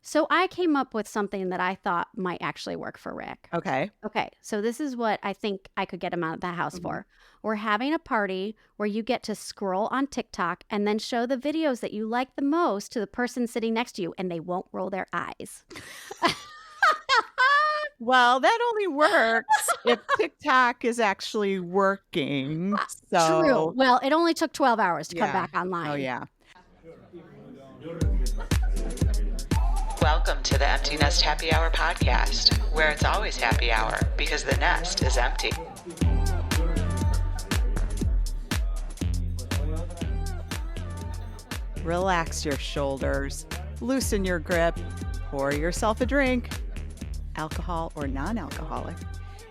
So I came up with something that I thought might actually work for Rick. Okay. Okay, so this is what I think I could get him out of the house Mhm. for. We're having a party where you get to scroll on TikTok and then show the videos that you like the most to the person sitting next to you, and they won't roll their eyes. Well, that only works if TikTok is actually working. True. So, Well, it only took 12 hours to come yeah. back Oh, online. yeah. Welcome to the Empty Nest Happy Hour podcast, where it's always happy hour because the nest is empty. Relax your shoulders, loosen your grip, pour yourself a drink, alcohol or non-alcoholic.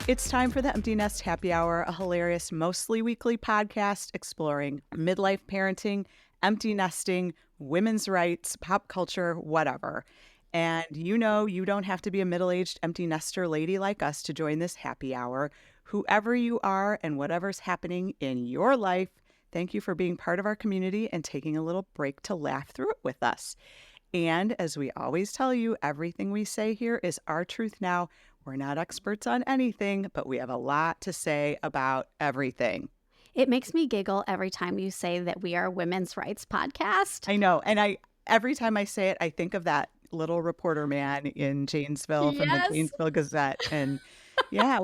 It's time for the Empty Nest Happy Hour, a hilarious, mostly weekly podcast exploring midlife parenting, empty nesting, women's rights, pop culture, whatever. And you don't have to be a middle-aged empty nester lady like us to join this happy hour. Whoever you are and whatever's happening in your life, thank you for being part of our community and taking a little break to laugh through it with us. And as we always tell you, everything we say here is our truth now. We're not experts on anything, but we have a lot to say about everything. It makes me giggle every time you say that we are a women's rights podcast. I know. And every time I say it, I think of that little reporter man in Janesville from the Yes. Janesville Gazette. And yeah,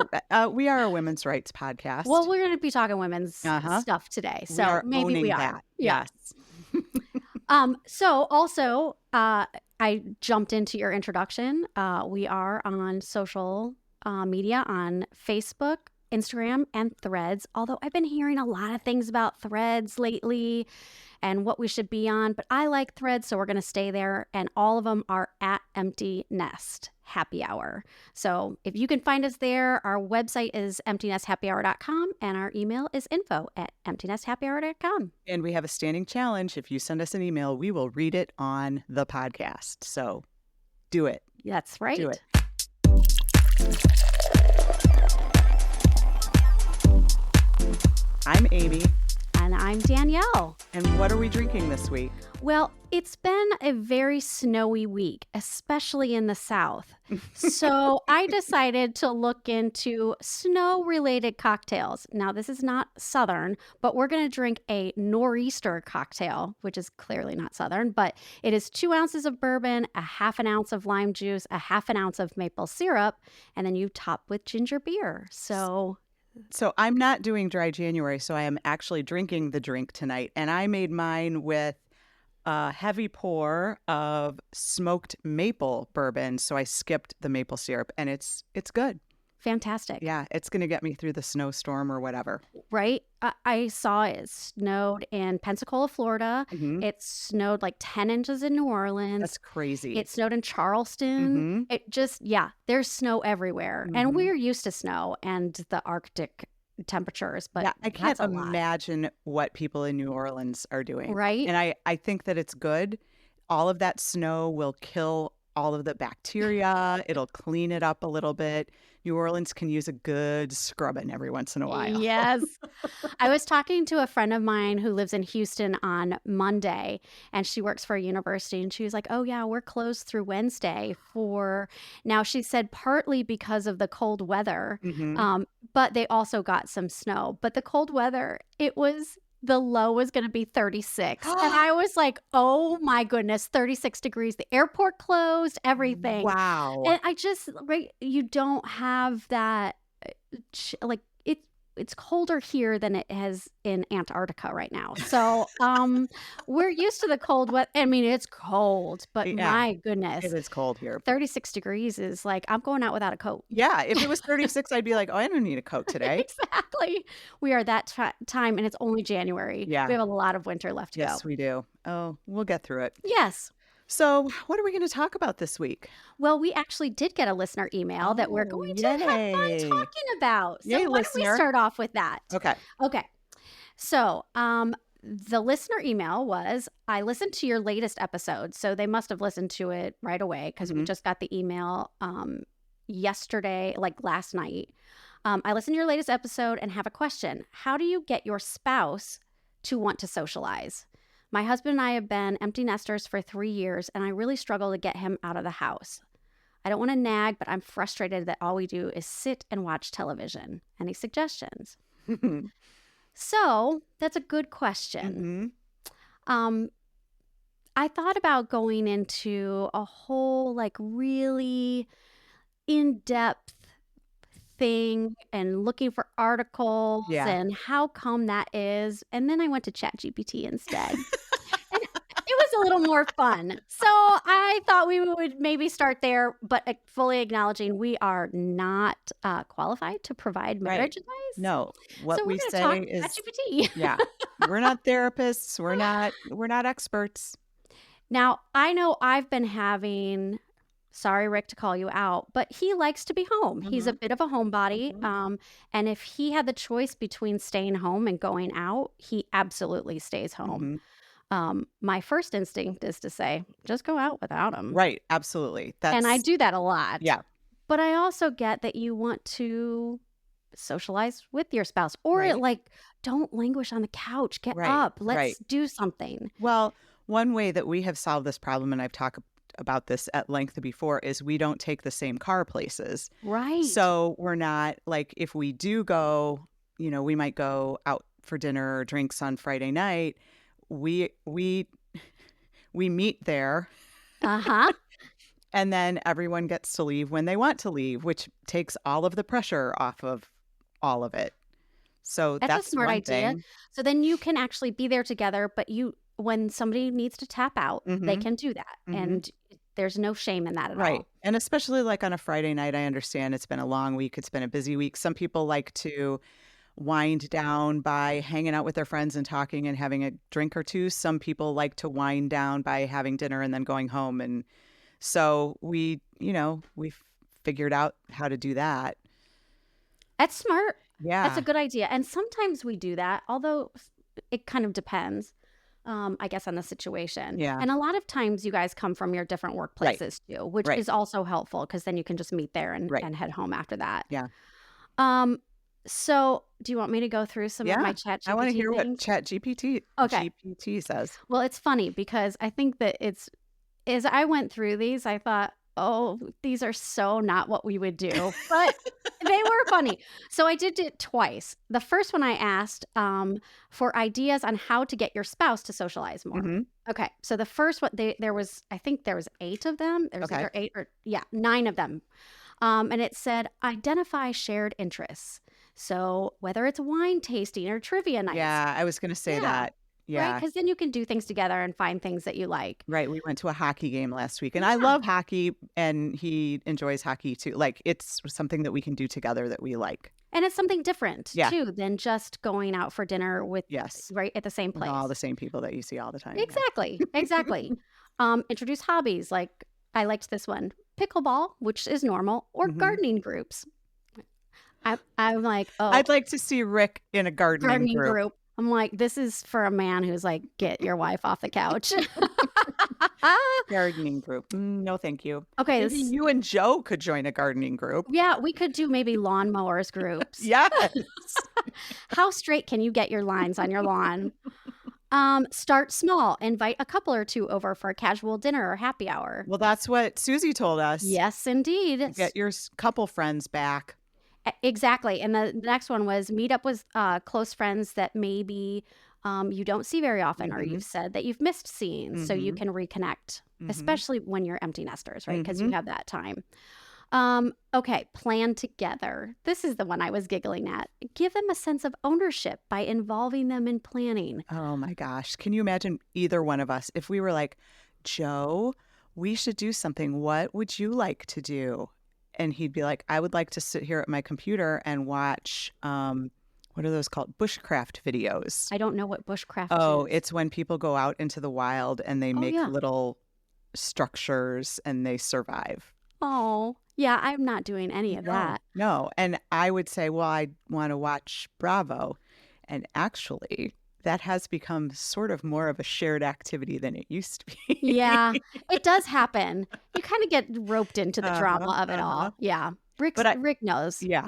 we are a women's rights podcast. Well, we're going to be talking women's stuff today. We So are maybe we owning are. that. Yeah. Yes. So also, I jumped into your introduction. We are on social media on Facebook, Instagram, and Threads. Although I've been hearing a lot of things about Threads lately and what we should be on, but I like Threads, so we're going to stay there. And all of them are at Empty Nest Happy Hour. So if you can find us there, our website is emptynesthappyhour.com and our email is info@emptynesthappyhour.com. And we have a standing challenge. If you send us an email, we will read it on the podcast. So do it. That's right. Do it. I'm Amy. And I'm Danielle. And what are we drinking this week? Well, it's been a very snowy week, especially in the South. So I decided to look into snow-related cocktails. Now, this is not Southern, but we're going to drink a nor'easter cocktail, which is clearly not Southern, but it is 2 ounces of bourbon, a half an ounce of lime juice, a half an ounce of maple syrup, and then you top with ginger beer. So I'm not doing dry January, so I am actually drinking the drink tonight. And I made mine with a heavy pour of smoked maple bourbon. So I skipped the maple syrup, and it's good. fantastic. Yeah, it's going to get me through the snowstorm or whatever. Right? I saw it snowed in Pensacola, Florida. Mhm. It snowed like 10 inches in New Orleans. That's crazy. It snowed in Charleston. Mhm. It just, there's snow everywhere. And Mhm. we're used to snow and the Arctic temperatures, but Yeah, I can't that's a lot. imagine what people in New Orleans are doing. Right? And I think that it's good. All of that snow will kill all of the bacteria. It'll clean it up a little bit. New Orleans can use a good scrubbing every once in a while. Yes. I was talking to a friend of mine who lives in Houston on Monday, and she works for a university, and she was like, oh, yeah, we're closed through Wednesday for now. She said partly because of the cold weather, Mhm. but they also got some snow. But the cold weather, the low was going to be 36. And I was like, oh my goodness, 36 degrees. The airport closed, everything. Wow. And you don't have that, like, it's colder here than it is in Antarctica right now. So we're used to the cold weather. I mean, it's cold, but Yeah, my goodness, it is cold here. 36 degrees is like, I'm going out without a coat. Yeah, if it was 36, I'd be like, oh, I don't need a coat today. Exactly. We are that time, and it's only January. Yeah. We have a lot of winter left to go. Yes, we do. Oh, we'll get through it. Yes. So what are we going to talk about this week? Well, we actually did get a listener email that we're going to have fun yay. talking about. So Yay, why don't we listener. start off with that? Okay. Okay. So the listener email was, I listened to your latest episode. So they must have listened to it right away because we Mhm. just got the email yesterday, like last night. I listened to your latest episode and have a question. How do you get your spouse to want to socialize? My husband and I have been empty nesters for 3 years, and I really struggle to get him out of the house. I don't want to nag, but I'm frustrated that all we do is sit and watch television. Any suggestions? So that's a good question. I thought about going into a whole like really in-depth thing and looking for articles and how come that is. And then I went to ChatGPT instead. And it was a little more fun. So I thought we would maybe start there, but fully acknowledging we are not qualified to provide marriage advice. No, what So we're we going to say talk is ChatGPT. we're not therapists. We're not experts. Now, I know I've been having, sorry, Rick, to call you out, but he likes to be home. He's a bit of a homebody. And if he had the choice between staying home and going out, he absolutely stays home. My first instinct is to say, just go out without him. Right. Absolutely. And I do that a lot. Yeah. But I also get that you want to socialize with your spouse or like, don't languish on the couch. Get up. Let's do something. Well, one way that we have solved this problem, and I've talked about this at length before, is we don't take the same car places. Right. So we're not like, if we do go, we might go out for dinner or drinks on Friday night. We meet there. And then everyone gets to leave when they want to leave, which takes all of the pressure off of all of it. So that's a smart one idea. thing. So then you can actually be there together, but when somebody needs to tap out, they can do that. And there's no shame in that at all. And especially like on a Friday night, I understand it's been a long week. It's been a busy week. Some people like to wind down by hanging out with their friends and talking and having a drink or two. Some people like to wind down by having dinner and then going home. And so we've figured out how to do that. That's smart. Yeah. That's a good idea. And sometimes we do that, although it kind of depends, I guess, on the situation. Yeah. And a lot of times you guys come from your different workplaces too, which is also helpful because then you can just meet there and head home after that. Yeah. So do you want me to go through some of my ChatGPT I want to hear things? what ChatGPT GPT says. Well, it's funny because I think that as I went through these, I thought, oh, these are so not what we would do, but they were funny. So I did it twice. The first one I asked for ideas on how to get your spouse to socialize more. Okay. So the first one, I think there was 8 of them. There's either 8 or 9 of them. And it said, identify shared interests. So whether it's wine tasting or trivia nights. Yeah, I was going to say that. Yeah. Right? Because then you can do things together and find things that you like. Right. We went to a hockey game last week and I love hockey and he enjoys hockey too. Like it's something that we can do together that we like. And it's something different too than just going out for dinner with right at the same place. With all the same people that you see all the time. Exactly. Exactly. Introduce hobbies. Like I liked this one. Pickleball, which is normal, or gardening groups. I'm like, oh. I'd like to see Rick in a gardening group. I'm like, this is for a man who's like, get your wife off the couch. Gardening group. No, thank you. Okay. Maybe you and Joe could join a gardening group. Yeah, we could do maybe lawnmowers groups. Yes. How straight can you get your lines on your lawn? Start small. Invite a couple or two over for a casual dinner or happy hour. Well, that's what Susie told us. Yes, indeed. Get your couple friends back. Exactly. And the next one was meet up with close friends that maybe you don't see very often, or you've said that you've missed seeing, so you can reconnect, especially when you're empty nesters, right? Because you have that time. Okay, plan together. This is the one I was giggling at. Give them a sense of ownership by involving them in planning. Oh my gosh. Can you imagine either one of us if we were like, Joe, we should do something. What would you like to do? And he'd be like, I would like to sit here at my computer and watch, what are those called? Bushcraft videos. I don't know what bushcraft is. Oh, it's when people go out into the wild and they make little structures and they survive. Oh, yeah, I'm not doing any of that. No. And I would say, well, I want to watch Bravo. And actually, that has become sort of more of a shared activity than it used to be. Yeah, it does happen. You kind of get roped into the drama of it all. Yeah. Rick knows. Yeah.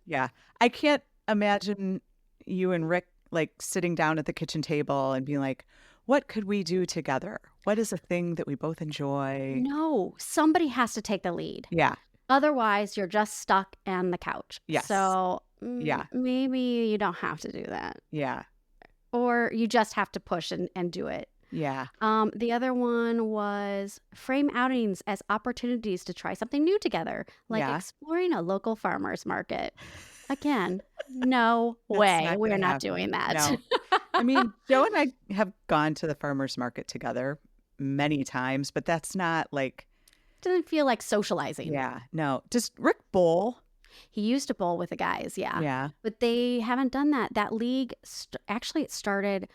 Yeah. I can't imagine you and Rick like sitting down at the kitchen table and being like, what could we do together? What is a thing that we both enjoy? No, somebody has to take the lead. Yeah. Otherwise, you're just stuck on the couch. Yes. So Yeah. maybe you don't have to do that. Yeah. Or you just have to push and do it. Yeah. The other one was frame outings as opportunities to try something new together, like Yeah. exploring a local farmer's market. Again, no That's way. not We're gonna not happen. doing that. No. I mean, Joe and I have gone to the farmer's market together many times, but that's not like, Doesn't feel like socializing. yeah, no. Does Rick bowl? He used to bowl with the guys, yeah. Yeah. But they haven't done that. That league, actually, it started,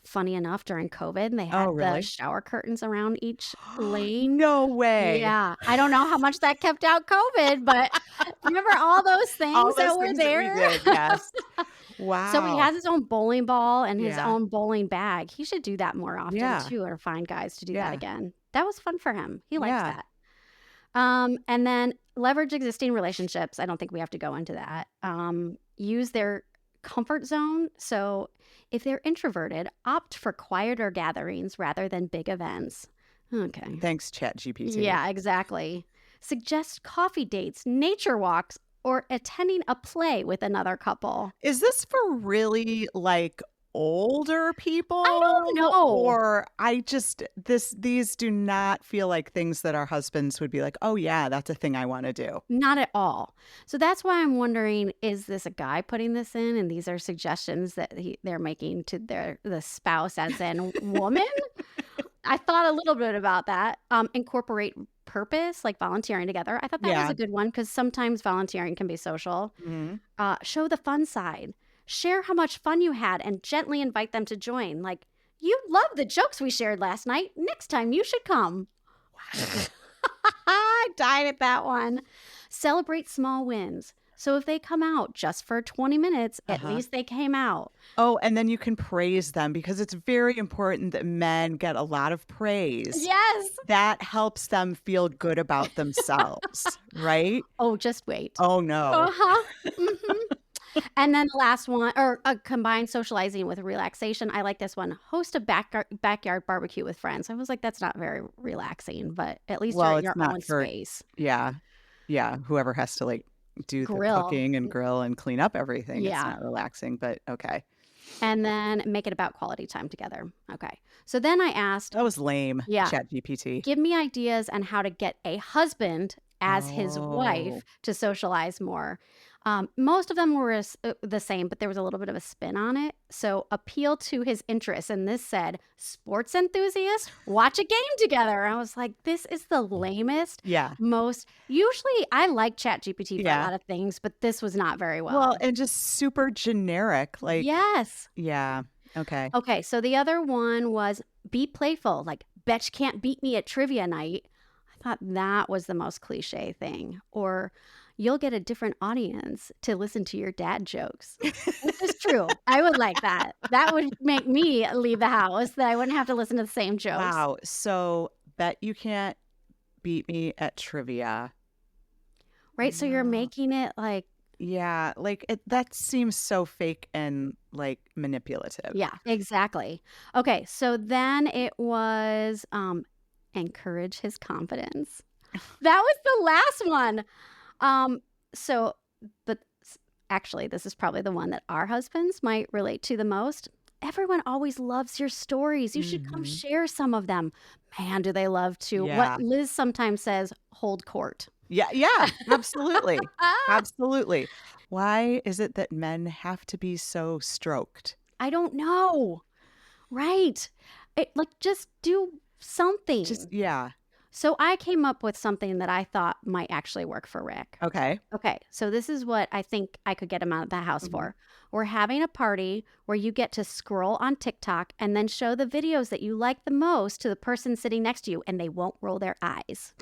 funny enough, during COVID. And they had Oh, really? the shower curtains around each lane. No way. Yeah. I don't know how much that kept out COVID, but remember all those things All that those were things that we there? did, yes. Wow. So he has his own bowling ball and his Yeah. own bowling bag. He should do that more often, Yeah. too, or find guys to do Yeah. that again. That was fun for him. He likes Yeah. that. And then leverage existing relationships. I don't think we have to go into that. Use their comfort zone. So if they're introverted, opt for quieter gatherings rather than big events. Okay. Thanks, ChatGPT. Yeah, exactly. Suggest coffee dates, nature walks, or attending a play with another couple. Is this for really like older people? I don't know. Or these do not feel like things that our husbands would be like, oh yeah, that's a thing I want to do. Not at all. So that's why I'm wondering, is this a guy putting this in? And these are suggestions that they're making to the spouse as in woman? I thought a little bit about that. Incorporate purpose, like volunteering together. I thought that was a good one because sometimes volunteering can be social. Mhm. Show the fun side. Share how much fun you had and gently invite them to join. Like, you loved the jokes we shared last night. Next time you should come. I died at that one. Celebrate small wins. So if they come out just for 20 minutes, at least they came out. Oh, and then you can praise them because it's very important that men get a lot of praise. Yes. That helps them feel good about themselves, right? Oh, just wait. Oh no. And then the last one, or combined socializing with relaxation. I like this one. Host a backyard barbecue with friends. I was like, that's not very relaxing, but at least you're in your own space. Yeah. Yeah. Whoever has to like do the cooking and grill and clean up everything. Yeah. It's not relaxing, but okay. And then make it about quality time together. Okay. So then I asked. That was lame. Yeah. ChatGPT. Give me ideas on how to get a husband as his wife to socialize more. Most of them were the same, but there was a little bit of a spin on it. So appeal to his interests. And this said, sports enthusiast, watch a game together. I was like, this is the lamest. Yeah. Usually I like ChatGPT for a lot of things, but this was not very well. Well, and just super generic. Like, yes. Yeah. Okay. Okay. So the other one was be playful. Like, bet you can't beat me at trivia night. I thought that was the most cliche thing. Or you'll get a different audience to listen to your dad jokes. Which is true. I would like that. That would make me leave the house, that I wouldn't have to listen to the same jokes. Wow. So bet you can't beat me at trivia. Right? So you're making it like. Yeah. Like that seems so fake and like manipulative. Yeah, exactly. Okay. So then it was encourage his confidence. That was the last one. But actually, this is probably the one that our husbands might relate to the most. Everyone always loves your stories. You should come share some of them. Man, do they love to. Yeah. What Liz sometimes says, hold court. Yeah. Yeah. Absolutely. Absolutely. Why is it that men have to be so stroked? I don't know. Right. Just do something. Yeah. So I came up with something that I thought might actually work for Rick. Okay. Okay, so this is what I think I could get him out of the house for. We're having a party where you get to scroll on TikTok and then show the videos that you like the most to the person sitting next to you, and they won't roll their eyes.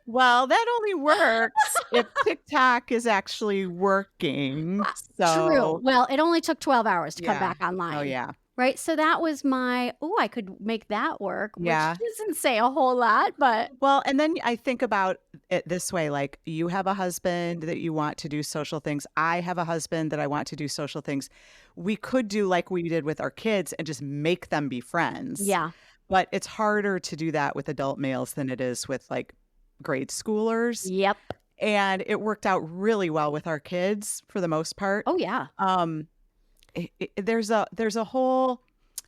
Well, that only works if TikTok is actually working. So True. Well, it only took 12 hours to come Yeah. back online. Oh, yeah. Right. So that was I could make that work, which Yeah. doesn't say a whole lot, but Well, and then I think about it this way, like you have a husband that you want to do social things. I have a husband that I want to do social things. We could do like we did with our kids and just make them be friends. yeah. But it's harder to do that with adult males than it is with like grade schoolers. Yep. And it worked out really well with our kids for the most part. Oh, yeah. Um, there's a whole.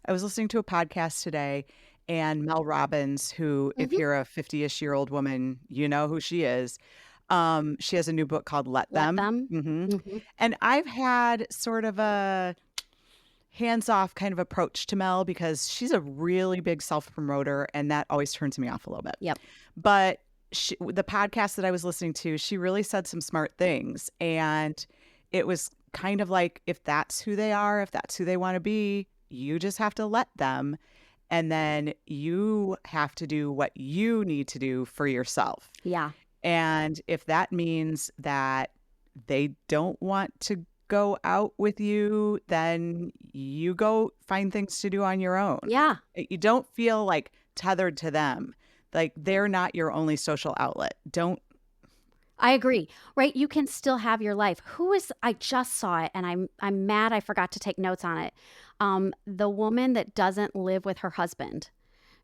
I was listening to a podcast today, and Mel Robbins, who, if Mhm. you're a 50-ish-year-old woman, you know who she is. She has a new book called Let Let Them. them. hmm Mhm. And I've had sort of a hands-off kind of approach to Mel because she's a really big self-promoter, and that always turns me off a little bit. Yep. But the podcast that I was listening to, she really said some smart things. And it was kind of like, if that's who they are, if that's who they want to be, you just have to let them. And then you have to do what you need to do for yourself. Yeah. And if that means that they don't want to go out with you, then you go find things to do on your own. Yeah. You don't feel like tethered to them. Like they're not your only social outlet. Don't. I agree. Right? You can still have your life. I just saw it and I'm mad I forgot to take notes on it. The woman that doesn't live with her husband.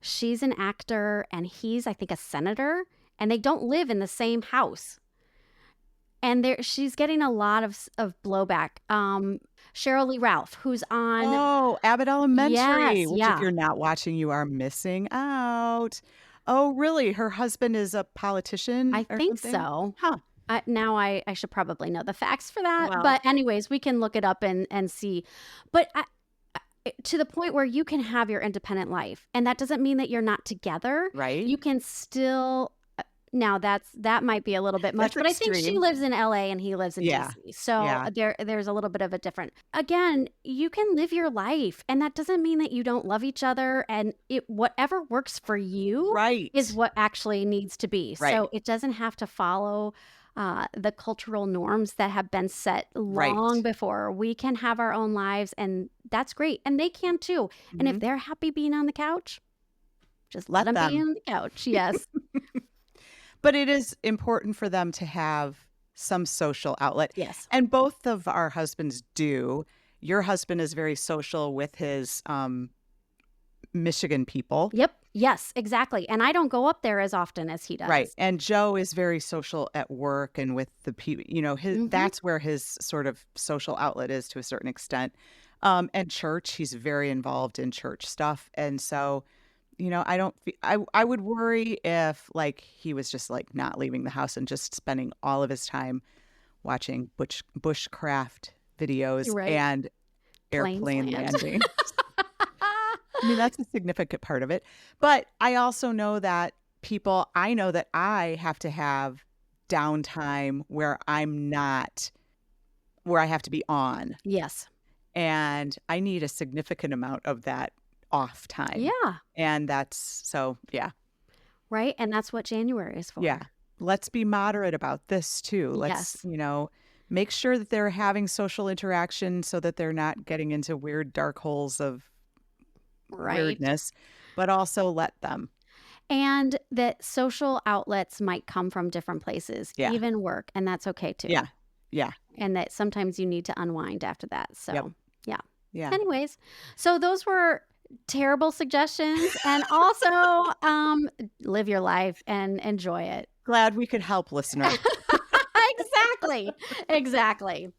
She's an actor and he's, I think, a senator, and they don't live in the same house. And she's getting a lot of blowback. Cheryl Lee Ralph, who's on. Oh, Abbott Elementary, Yes, which if yeah. you're not watching, you are missing out. Oh, really? Her husband is a politician I or think something? so. Huh. Now I should probably know the facts for that. Well. But anyways, we can look it up and see. But to the point where you can have your independent life. And that doesn't mean that you're not together. Right. You can still. Now that might be a little bit much, That's but I think she extreme. lives in LA and he lives in Yeah. DC. So Yeah. there's a little bit of a different. Again, you can live your life, and that doesn't mean that you don't love each other. And whatever works for you Right. is what actually needs to be. Right. So it doesn't have to follow the cultural norms that have been set Right. long before. We can have our own lives, and that's great. And they can too. And if Mhm. they're happy being on the couch, just Let let them be them. on the couch. Yes. But it is important for them to have some social outlet. Yes. And both of our husbands do. Your husband is very social with his Michigan people. Yep. Yes, exactly. And I don't go up there as often as he does. Right. And Joe is very social at work and with the people, Mhm. that's where his sort of social outlet is to a certain extent. And church, he's very involved in church stuff. And so, I would worry if like he was just like not leaving the house and just spending all of his time watching bushcraft videos Right. and Planes airplane land. landing. I mean, that's a significant part of it. But I also know that I know that I have to have downtime where I have to be on. Yes. And I need a significant amount of that off time. Yeah. And yeah. Right. And that's what January is for. Yeah. Let's be moderate about this too. Let's, make sure that they're having social interaction so that they're not getting into weird dark holes of weirdness, but also let them. And that social outlets might come from different places, Yeah. even work, and that's okay too. Yeah. Yeah. And that sometimes you need to unwind after that. So, Yep. yeah. Yeah. Anyways, so those were terrible suggestions, and also live your life and enjoy it. Glad we could help, listener. Exactly.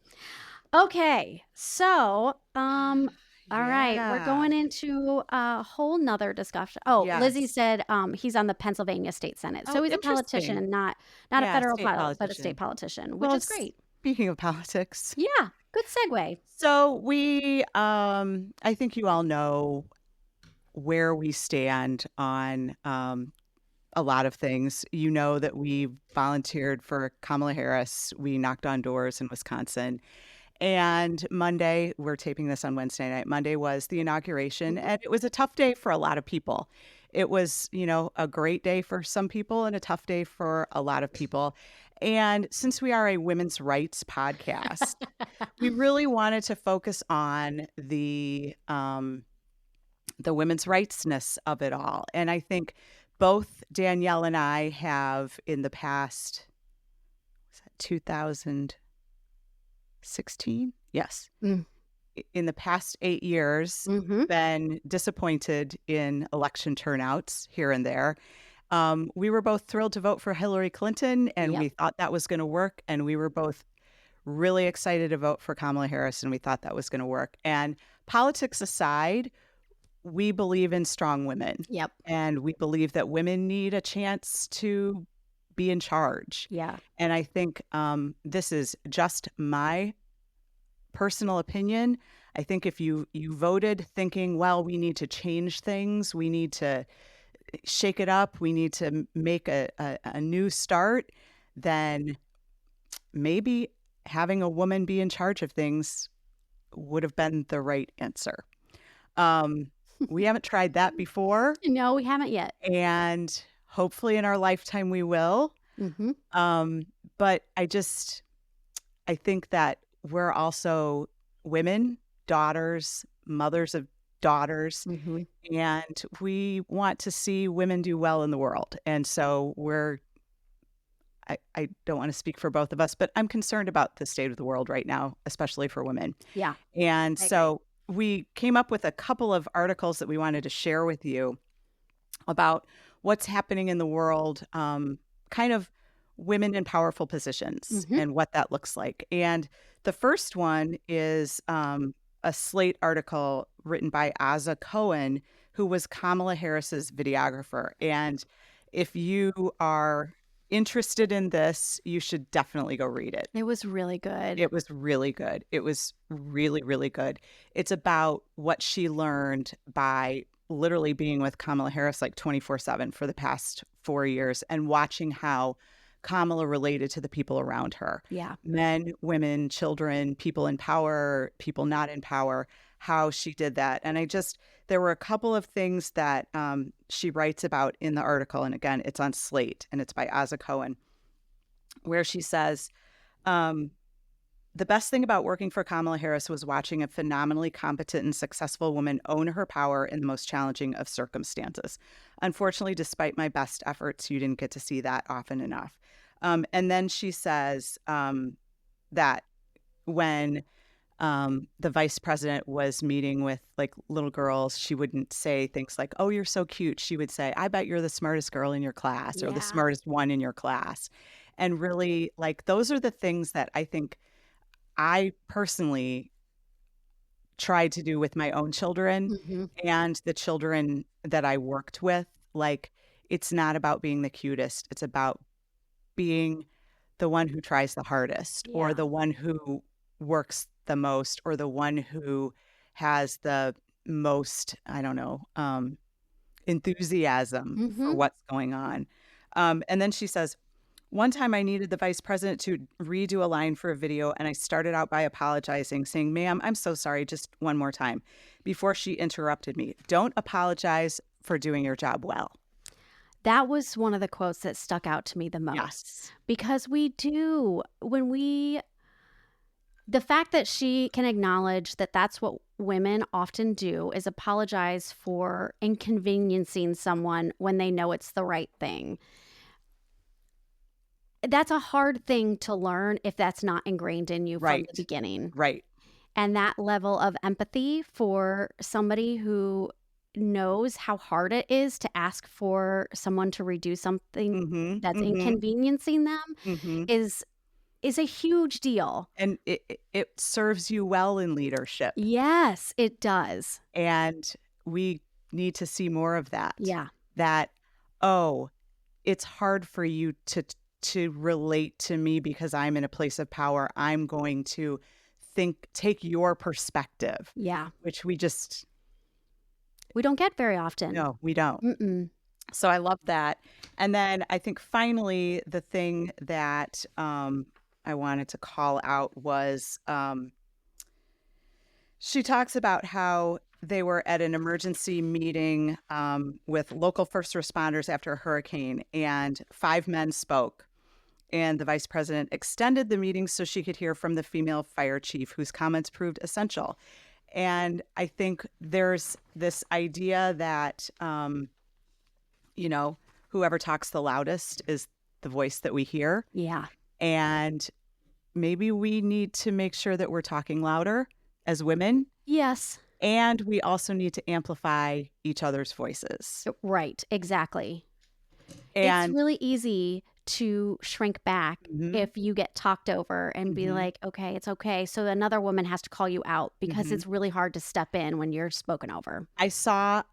Okay. So, all right, we're Yeah. going into a whole nother discussion. Oh, Yes. Lizzie said he's on the Pennsylvania State Senate. So Oh, he's a interesting. politician, not a Yeah, federal state but a state politician, which Well, is great. Speaking of politics. Yeah, good segue. So we, I think you all know where we stand on a lot of things. You know that we volunteered for Kamala Harris. We knocked on doors in Wisconsin. And Monday, we're taping this on Wednesday night. Monday was the inauguration, and it was a tough day for a lot of people. It was, a great day for some people and a tough day for a lot of people. And since we are a women's rights podcast, we really wanted to focus on the the women's rightsness of it all. And I think both Danielle and I have in the past, was that 2016? Yes. Mm. In the past 8 years, Mm-hmm. been disappointed in election turnouts here and there. We were both thrilled to vote for Hillary Clinton, and Yep. we thought that was going to work. And we were both really excited to vote for Kamala Harris, and we thought that was going to work. And politics aside, we believe in strong women. Yep. And we believe that women need a chance to be in charge. Yeah. And I think this is just my personal opinion. I think if you voted thinking, well, we need to change things, we need to shake it up, we need to make a new start, then maybe having a woman be in charge of things would have been the right answer. We haven't tried that before, No, we haven't yet. and hopefully in our lifetime we will. Mm-hmm. But I think that we're also women, daughters, mothers of daughters, Mm-hmm. and we want to see women do well in the world. And so I don't want to speak for both of us, but I'm concerned about the state of the world right now, especially for women. Yeah. And I so we came up with a couple of articles that we wanted to share with you about what's happening in the world, kind of women in powerful positions Mhm. and what that looks like. And the first one is a Slate article written by Asa Cohen, who was Kamala Harris's videographer. And if you are interested in this, you should definitely go read it. It was really good. It was really good. It was really, really good. It's about what she learned by literally being with Kamala Harris like 24/7 for the past 4 years and watching how Kamala related to the people around her. Yeah. Men, women, children, people in power, people not in power, how she did that. And there were a couple of things that she writes about in the article. And again, it's on Slate and it's by Asa Cohen, where she says, the best thing about working for Kamala Harris was watching a phenomenally competent and successful woman own her power in the most challenging of circumstances. Unfortunately, despite my best efforts, you didn't get to see that often enough. And then she says that when the vice president was meeting with like little girls, she wouldn't say things like, "Oh, you're so cute." She would say, "I bet you're the smartest girl in your class," or "the Yeah. smartest one in your class." And really, like, those are the things that I think I personally tried to do with my own children Mhm. and the children that I worked with. Like, it's not about being the cutest. It's about being the one who tries the hardest, or Yeah. the one who works the most, or the one who has the most, I don't know, enthusiasm for Mhm. what's going on. And then she says, one time I needed the vice president to redo a line for a video, and I started out by apologizing, saying, "Ma'am, I'm so sorry, just one more time," before she interrupted me. "Don't apologize for doing your job well." That was one of the quotes that stuck out to me the most. Yes. Because we do, the fact that she can acknowledge that that's what women often do is apologize for inconveniencing someone when they know it's the right thing. That's a hard thing to learn if that's not ingrained in you from Right. the beginning. Right. And that level of empathy for somebody who knows how hard it is to ask for someone to redo something Mm-hmm. that's Mm-hmm. inconveniencing them Mm-hmm. is a huge deal. And it serves you well in leadership. Yes, it does. And we need to see more of that. Yeah. That, oh, it's hard for you to relate to me because I'm in a place of power. I'm going to take your perspective, Yeah. which we don't get very often. no, we don't. Mm-mm. So I love that. And then I think finally the thing that I wanted to call out was she talks about how they were at an emergency meeting with local first responders after a hurricane, and 5 men spoke. And the vice president extended the meeting so she could hear from the female fire chief, whose comments proved essential. And I think there's this idea that, whoever talks the loudest is the voice that we hear. Yeah. And maybe we need to make sure that we're talking louder as women. Yes. And we also need to amplify each other's voices. Right. Exactly. It's And really easy to shrink back Mhm. if you get talked over and be Mhm. like, okay, it's okay. So another woman has to call you out because Mhm. it's really hard to step in when you're spoken over. I saw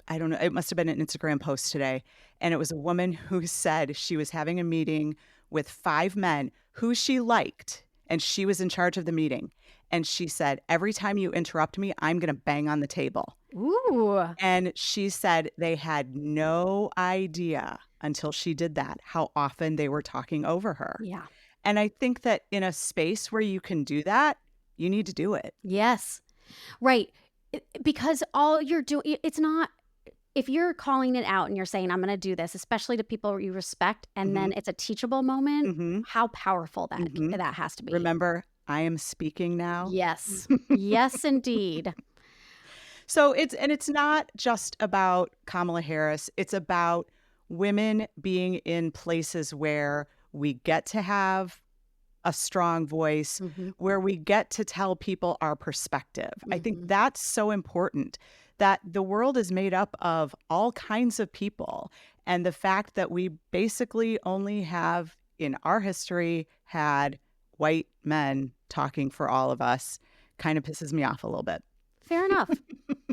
I don't know, it must have been an Instagram post today. And it was a woman who said she was having a meeting with 5 men who she liked, and she was in charge of the meeting. And she said, "Every time you interrupt me, I'm going to bang on the table." Ooh. And she said they had no idea until she did that how often they were talking over her. Yeah. And I think that in a space where you can do that, you need to do it. Yes. Right. Because all you're doing, it's not, if you're calling it out and you're saying, I'm going to do this, especially to people you respect, and then Mhm. it's a teachable moment, Mhm. how powerful Mhm. that has to be. Remember, I am speaking now. Yes. Yes, indeed. So it's not just about Kamala Harris. It's about women being in places where we get to have a strong voice, Hmm. where we get to tell people our perspective. I think Hmm. that's so important, that the world is made up of all kinds of people. And the fact that we basically only have in our history had white men talking for all of us kind of pisses me off a little bit. Fair enough.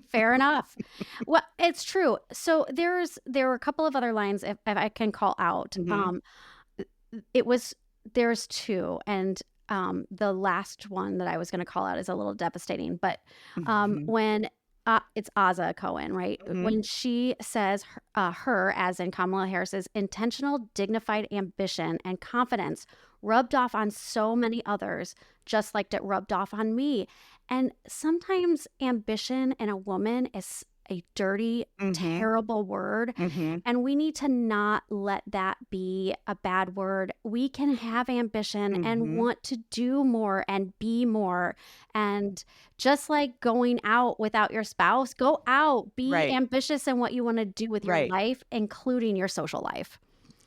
Fair enough. Well, it's true. So there were a couple of other lines if I can call out. Mhm. It was there's two, and the last one that I was going to call out is a little devastating. But Mhm. when it's Aza Cohen, right? Mhm. When she says her, as in Kamala Harris's intentional, dignified ambition and confidence rubbed off on so many others, just like it rubbed off on me. And sometimes ambition in a woman is a dirty, Mhm. terrible word. Mhm. And we need to not let that be a bad word. We can have ambition and Mhm. want to do more and be more. And just like going out without your spouse, go out, be Right. ambitious in what you want to do with your Right. life, including your social life.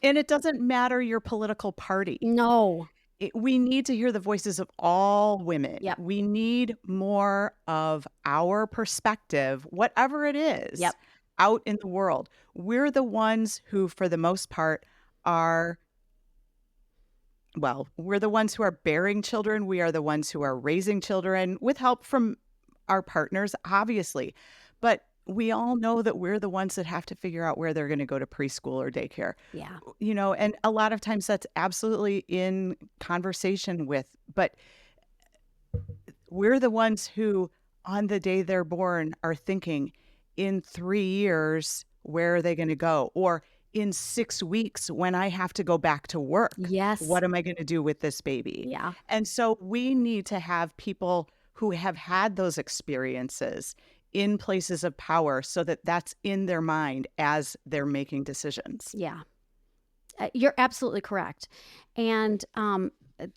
And it doesn't matter your political party. No. We need to hear the voices of all women. Yep. We need more of our perspective, whatever it is, Yep. out in the world. We're the ones who, for the most part, are, we're the ones who are bearing children. We are the ones who are raising children with help from our partners, obviously. But we all know that we're the ones that have to figure out where they're going to go to preschool or daycare. Yeah. And a lot of times that's absolutely in conversation with, but we're the ones who, on the day they're born, are thinking, in 3 years, where are they going to go? Or in 6 weeks, when I have to go back to work, Yes. what am I going to do with this baby? Yeah. And so we need to have people who have had those experiences in places of power so that that's in their mind as they're making decisions. Yeah. You're absolutely correct. And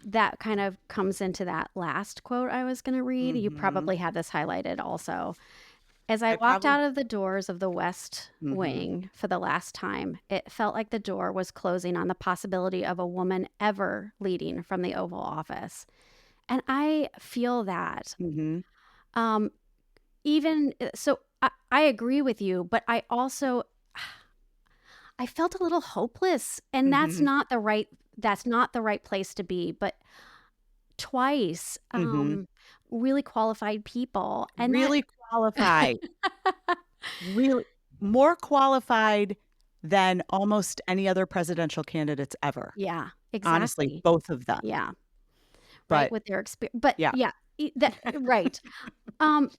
that kind of comes into that last quote I was going to read. You Mhm. probably had this highlighted also. As I I walked probably out of the doors of the West Mhm. Wing for the last time, it felt like the door was closing on the possibility of a woman ever leading from the Oval Office. And I feel that. Mhm. Um, even so, I agree with you, but I felt a little hopeless, and Mhm. that's not the right place to be. But twice, Mhm. really qualified people, and that Really qualified. Really more qualified than almost any other presidential candidates ever. yeah, Honestly, exactly. both of them. Yeah, right, But with their experience, but yeah. yeah, right.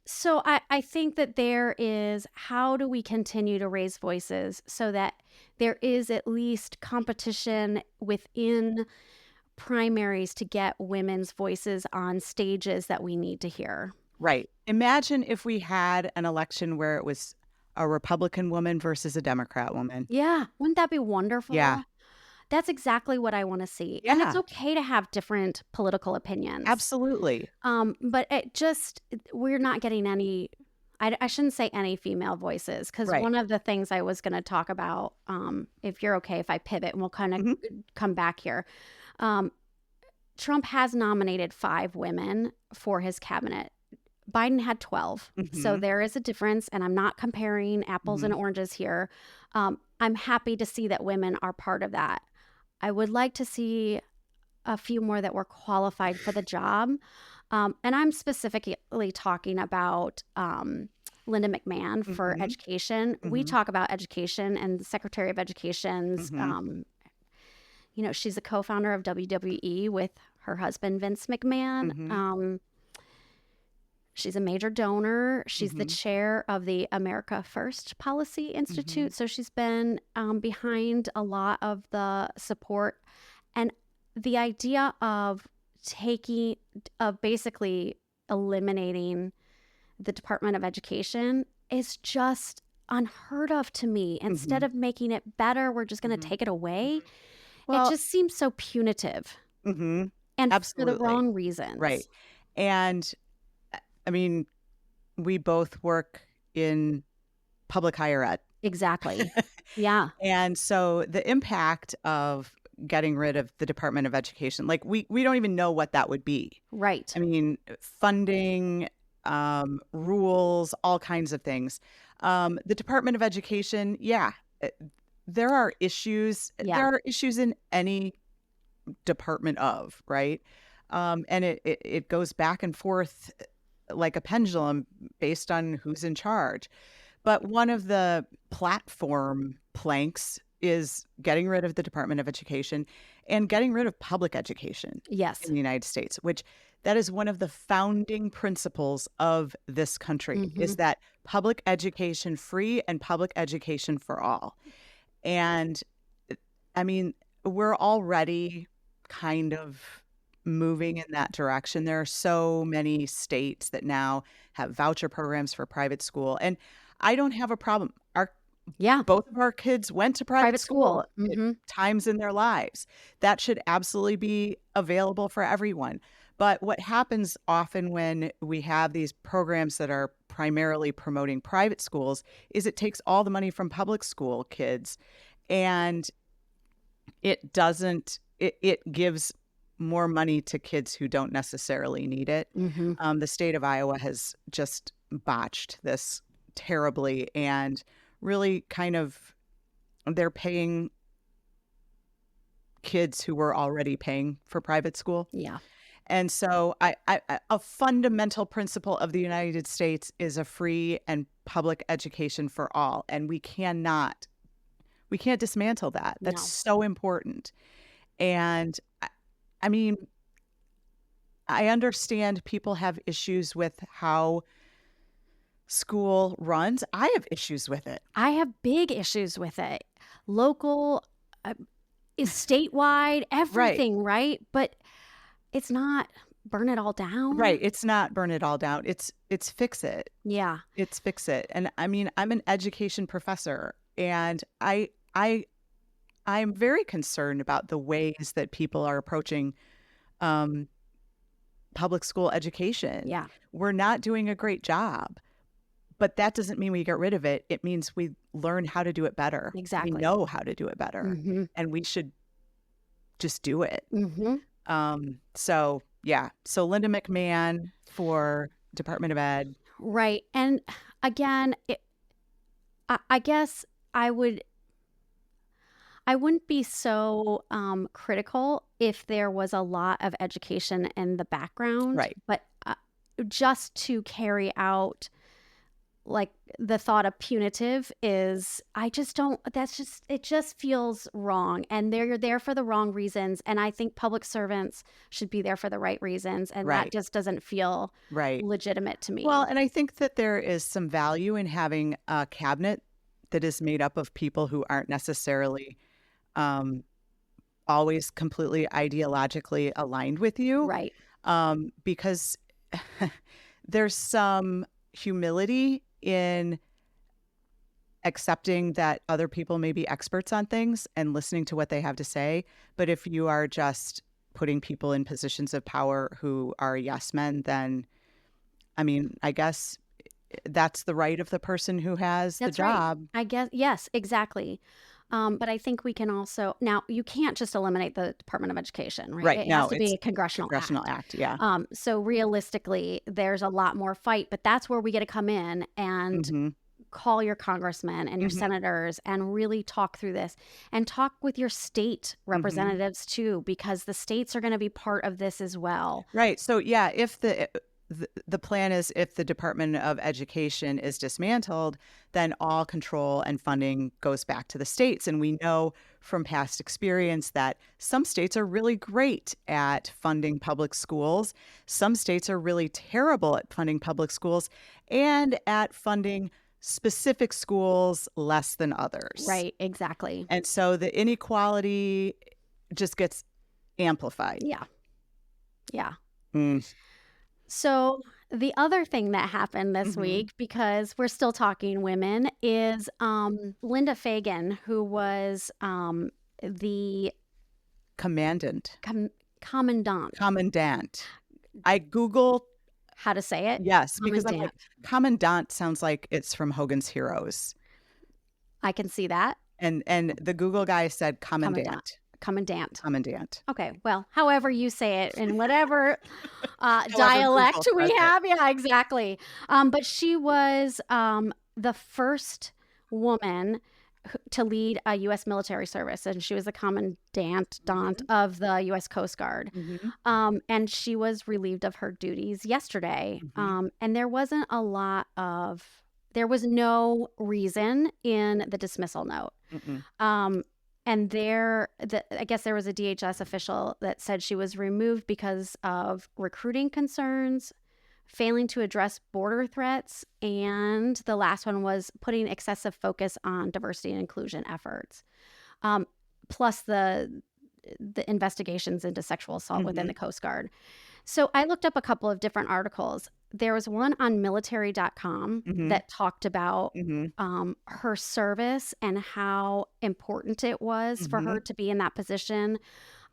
So I think that there is, how do we continue to raise voices so that there is at least competition within primaries to get women's voices on stages that we need to hear. Right. Imagine if we had an election where it was a Republican woman versus a Democrat woman. Yeah, wouldn't that be Yeah. wonderful? That's exactly what I want to see. And it's Yeah, okay to have different political opinions. absolutely. But we're not getting any, I shouldn't say any female voices, because Right. one of the things I was going to talk about, if you're okay if I pivot and we'll kind of Mhm. come back here. Um, Trump has nominated 5 women for his cabinet. Biden had 12. So Mhm. there is a difference, and I'm not comparing apples and Mhm. oranges here. I'm happy to see that women are part of that. I would like to see a few more that were qualified for the job. And I'm specifically talking about Linda McMahon for Mhm. education. We Mhm. talk about education, and the Secretary of Education's, Mhm. she's a co-founder of WWE with her husband, Vince McMahon. Mhm. She's a major donor. She's the Mhm. chair of the America First Policy Mhm. Institute. So she's been behind a lot of the support. And the idea of basically eliminating the Department of Education is just unheard of to me. Instead Mhm. of making it better, we're just going to Mhm. take it away. It Well, just seems so punitive, mhm. and for the Absolutely. wrong Right. reasons. And I mean, we both work in public higher ed. Exactly. Yeah. And so the impact of getting rid of the Department of Education, like we don't even know what that would be. Right. I mean, funding, rules, all kinds of things. The Department of Education, yeah, uh, there are issues. There Yeah. are issues in any department of, right? And it goes back and forth like a pendulum based on who's in charge. But one of the platform planks is getting rid of the Department of Education and getting rid of public education in Yes. the United States, which that is one of the founding principles of this country Hmm. is that public education free and public education for all. And I mean, we're already kind of moving in that direction. There are so many states that now have voucher programs for private school. And I don't have a problem. Our Yeah. both of our kids went to private Private school school. at Hmm. times in their lives. That should absolutely be available for everyone. But what happens often when we have these programs that are primarily promoting private schools is it takes all the money from public school kids and it gives more money to kids who don't necessarily need it. Hmm. The state of Iowa has just botched this terribly and really kind of they're paying kids who were already paying for private school. Yeah. And so a fundamental principle of the United States is a free and public education for all. And we can't dismantle that. That's No. so important. And I mean, I understand people have issues with how school runs. I have issues with it. I have big issues with it. Local, uh, is statewide, Right. everything, right? But it's not burn it all Right. down. It's not burn it all down. It's fix it. Yeah. It's fix it. And I mean, I'm an education professor and I'm very concerned about the ways that people are approaching um, public school education. Yeah. We're not doing a great job, but that doesn't mean we get rid of it. It means we learn how to do it better. We Exactly. know how to do it better, Hmm. and we should just do it. Hmm. So yeah. So Linda McMahon for Department of Ed. Right. And again, I guess I wouldn't be so critical if there was a lot of education in the background, Right. but just to carry out like the thought of punitive is, I just don't, it just feels wrong. And they're there for the wrong reasons. And I think public servants should be there for the right reasons. And that Right. just doesn't feel Right. legitimate to me. Well, and I think that there is some value in having a cabinet that is made up of people who aren't necessarily um, always completely ideologically aligned with you, Right. because there's some humility in accepting that other people may be experts on things and listening to what they have to say. But if you are just putting people in positions of power who are yes men, then, I mean, I guess that's the right of the person who has the That's right. job. I guess, yes, exactly. But I think we can also, now you can't just eliminate the Department of Education, right? Right. It has No, to be it's a congressional congressional act. act. Yeah. So realistically, there's a lot more fight, but that's where we get to come in and Mm-hmm. call your congressmen and your Mm-hmm. senators and really talk through this and talk with your state Mm-hmm. representatives too, because the states are going to be part of this as well. Right. So yeah, if the plan is if the Department of Education is dismantled, then all control and funding goes back to the states. And we know from past experience that some states are really great at funding public schools. Some states are really terrible at funding public schools and at funding specific schools less than others. Right, exactly. And so the inequality just gets amplified. Yeah. Yeah. Mm. So the other thing that happened this Mhm. week, because we're still talking women, is Linda Fagan, who was the Commandant. commandant. I Googled, How to say it? yes, because I'm like, Commandant. Commandant sounds like it's from Hogan's Heroes. I can see that. And the Google guy said Commandant. Commandant. Okay, well, however you say it in whatever However dialect Google we says it. have. Yeah, exactly. But she was the first woman to lead a U.S. military service, and she was the commandant of the U.S. Coast Guard. Mhm. And she was relieved of her duties yesterday. Mhm. And there was no reason in the dismissal note. Mm-mm. And I guess there was a DHS official that said she was removed because of recruiting concerns, failing to address border threats, and the last one was putting excessive focus on diversity and inclusion efforts, plus the investigations into sexual assault within the Coast Guard. So I looked up a couple of different articles. There was one on military.com Mhm. that talked about Mhm. her service and how important it was for her Mhm. to be in that position.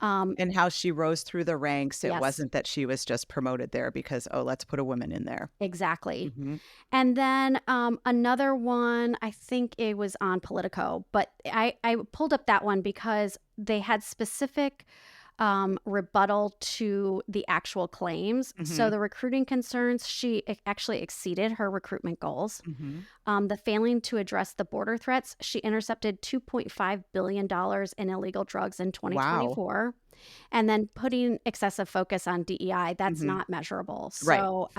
And how she rose through the ranks. It Yes, wasn't that she was just promoted there because, oh, let's put a woman in there. exactly. Mhm. And then another one, I think it was on Politico, but I pulled up that one because they had specific rebuttal to the actual claims. So Mhm. the recruiting concerns, she actually exceeded her recruitment goals. Mhm. The failing to address the border threats, she intercepted $2.5 billion in illegal drugs in Wow. 2024. And then putting excessive focus on DEI, that's Mhm. not measurable. Right. So,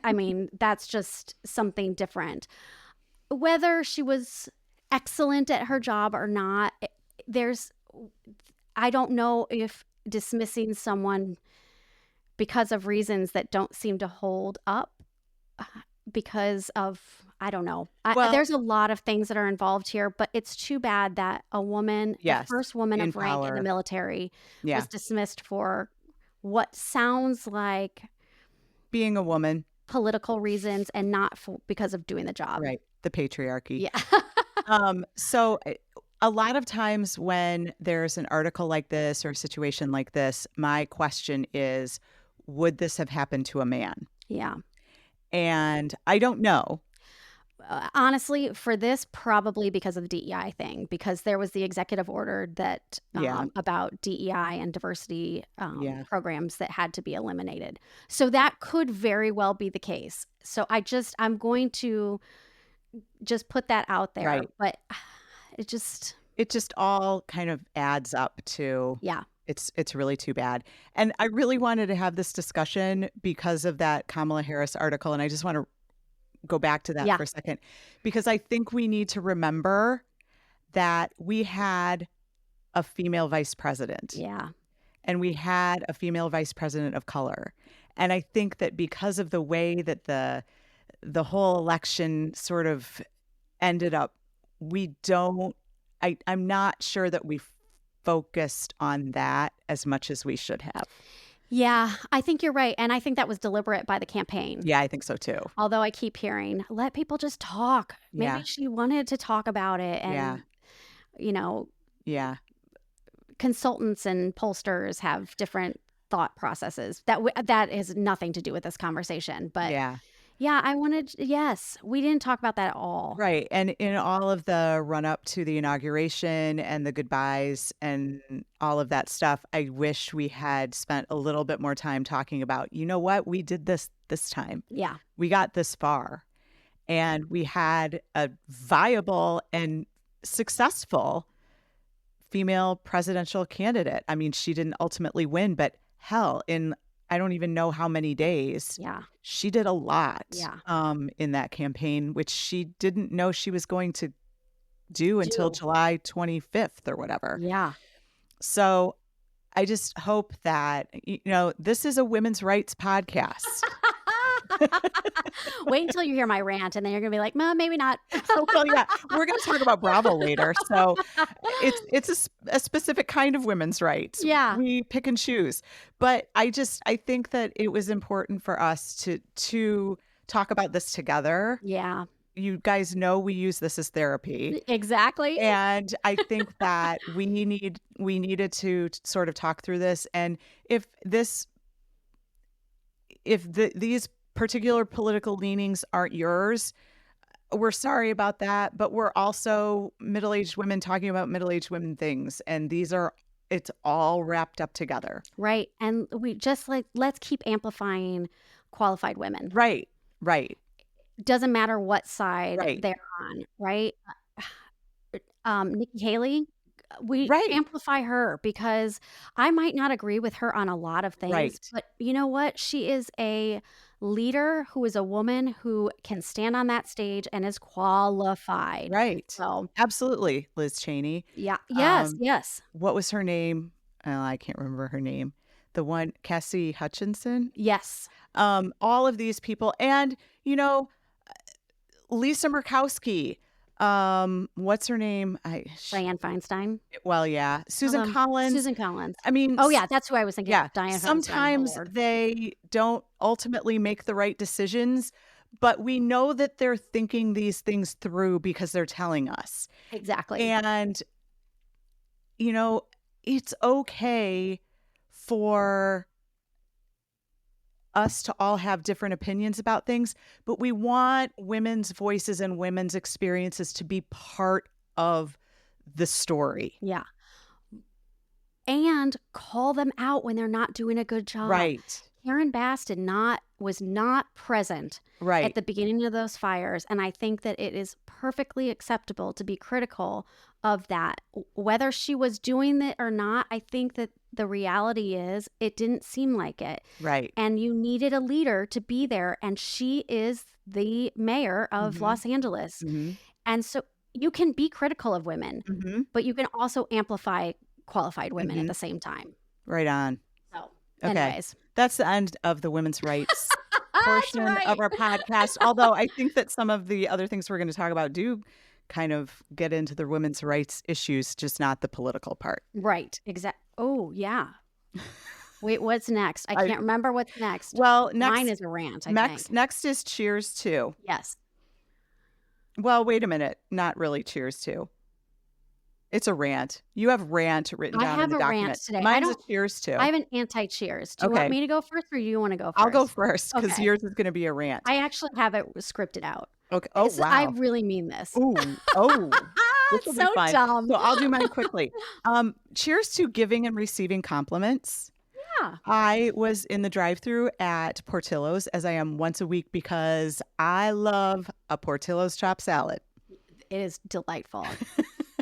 I mean, that's just something different. Whether she was excellent at her job or not, I don't know if dismissing someone because of reasons that don't seem to hold up because of, I don't know. Well, There's a lot of things that are involved here, but it's too bad that a woman, the yes, first woman in of rank in the power. military, Yeah. was dismissed for what sounds like Being a woman. political reasons and not because of doing the job. Right. The patriarchy. Yeah. So a lot of times when there's an article like this or a situation like this, my question is, would this have happened to a man? Yeah. And I don't know. Honestly, for this, probably because of the DEI thing, because there was the executive order that Yeah. about DEI and diversity Yeah. programs that had to be eliminated. So that could very well be the case. So I'm going to just put that out there. Right. But it just all kind of adds up to, yeah. It's really too bad. And I really wanted to have this discussion because of that Kamala Harris article. And I just want to go back to that Yeah. for a second, because I think we need to remember that we had a female vice president. Yeah. And we had a female vice president of color. And I think that because of the way that the whole election sort of ended up, I'm not sure that we focused on that as much as we should have. Yeah, I think you're right. And I think that was deliberate by the campaign. Yeah, I think so too. Although I keep hearing, let people just talk. Yeah. Maybe she wanted to talk about it. Yeah. And, you know, Yeah. consultants and pollsters have different thought processes. That has nothing to do with this conversation. But Yeah. yeah, yes, we didn't talk about that at all. Right. And in all of the run up to the inauguration and the goodbyes and all of that stuff, I wish we had spent a little bit more time talking about, you know what, we did this time. Yeah. We got this far and we had a viable and successful female presidential candidate. I mean, she didn't ultimately win, but hell, in I don't even know how many days. Yeah. She did a lot Yeah. in that campaign, which she didn't know she was going to do until July 25th or whatever. Yeah. So I just hope that, this is a women's rights podcast. Wait until you hear my rant, and then you're going to be like, Mom, maybe not. Well, yeah, we're going to talk about Bravo later. So it's a specific kind of women's rights. Yeah. We pick and choose. But I think that it was important for us to talk about this together. Yeah. You guys know we use this as therapy. Exactly. And I think that we needed to sort of talk through this. And if these particular political leanings aren't yours, we're sorry about that, but we're also middle-aged women talking about middle-aged women things, and it's all wrapped up together. Right. And we just let's keep amplifying qualified women. Right. Doesn't matter what side Right. they're on, right? Nikki Haley, we Right. amplify her because I might not agree with her on a lot of things, Right. but you know what? She is a leader who is a woman who can stand on that stage and is qualified. Right. So, Absolutely, Liz Cheney. yeah. Yes. Yes. What was her name? Oh, I can't remember her name. The one, Cassie Hutchinson. Yes. All of these people. And, Lisa Murkowski. What's her name? Dianne Feinstein. Well, yeah. Susan Collins. Susan Collins. I mean, Oh, yeah. That's who I was thinking yeah. of. Dianne Feinstein. Sometimes Lord. they don't ultimately make the right decisions, but we know that they're thinking these things through because they're telling us. Exactly. And, it's okay for us to all have different opinions about things, but we want women's voices and women's experiences to be part of the story. Yeah. And call them out when they're not doing a good job. Right. Karen Bass was not present Right. at the beginning of those fires. And I think that it is perfectly acceptable to be critical of that. Whether she was doing it or not, I think that the reality is it didn't seem like it. Right. And you needed a leader to be there. And she is the mayor of Los Angeles. Mm-hmm. And so you can be critical of women, but you can also amplify qualified women at the same time. Right on. So, Okay. anyways. That's the end of the women's rights portion of our podcast. Although I think that some of the other things we're going to talk about do kind of get into the women's rights issues, just not the political part. Right. Exactly. Oh, yeah. Wait, what's next? I can't remember what's next. Well, mine is a rant, I think. Next is Cheers 2. Yes. Well, wait a minute. Not really Cheers 2. It's a rant. You have rant written down in the document. I have a rant today. Mine's a Cheers 2. I have an anti-cheers. Do you want me to go first, or do you want to go first? I'll go first because Okay. yours is going to be a rant. I actually have it scripted out. Okay. Oh, wow. I really mean this. Ooh. Oh. This will It's so be fun. dumb. So I'll do mine quickly. Cheers to giving and receiving compliments. Yeah. I was in the drive-thru at Portillo's, as I am once a week, because I love a Portillo's chopped salad. It is delightful.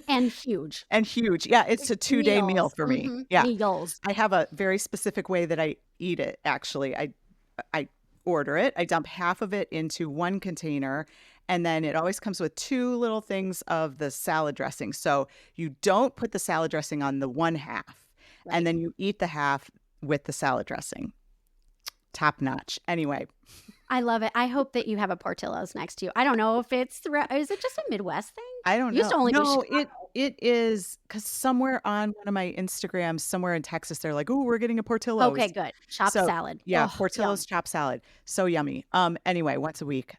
And huge. And huge. Yeah, it's a 2-day meal for me. Mhm. Yeah. Meals. I have a very specific way that I eat it, actually. I order it. I dump half of it into one container, and then it always comes with 2 little things of the salad dressing. So you don't put the salad dressing on the one half, and then you eat the half with the salad dressing. Top notch. Anyway. I love it. I hope that you have a Portillo's next to you. I don't know if is it just a Midwest thing? I don't know. Used to only be No, Chicago. it is because somewhere on one of my Instagrams, somewhere in Texas, they're like, "Oh, we're getting a Okay, Portillo's." good. Chopped So salad. yeah, Oh, Portillo's yum. chopped salad, so yummy. Anyway, once a week.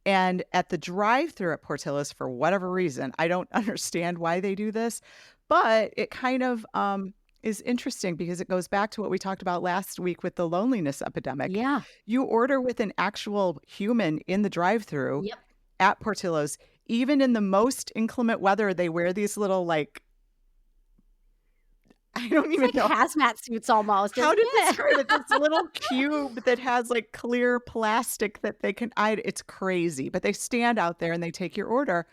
And at the drive-through at Portillo's, for whatever reason, I don't understand why they do this, but it kind of is interesting because it goes back to what we talked about last week with the loneliness epidemic. Yeah. You order with an actual human in the drive-through Yep. at Portillo's. Even in the most inclement weather, they wear these little like I don't It's even like know hazmat suits almost, how isn't to it? describe it. This little cube that has like clear plastic that they can it's crazy, but they stand out there and they take your order.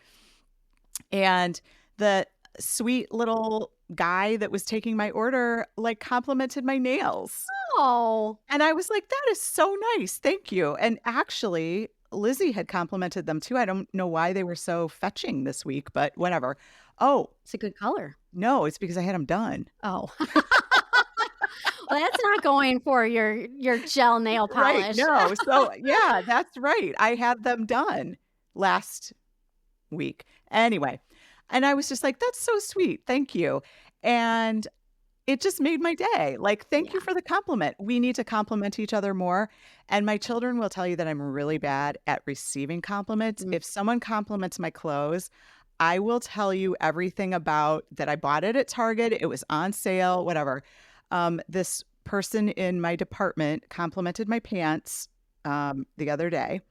And the sweet little guy that was taking my order like complimented my nails. Oh, And I was like, that is so nice. Thank you. And actually, Lizzie had complimented them too. I don't know why they were so fetching this week, but whatever. Oh, it's a good color. no, it's because I had them done. Oh. Well, that's not going for your gel nail Right. polish. No. So, yeah, that's right. I had them done last week. Anyway, and I was just like, that's so sweet. Thank you. And it just made my day. Like, thank you Yeah. for the compliment. We need to compliment each other more. And my children will tell you that I'm really bad at receiving compliments. Mm. If someone compliments my clothes, I will tell you everything about that. I bought it at Target. It was on sale, whatever. This person in my department complimented my pants the other day.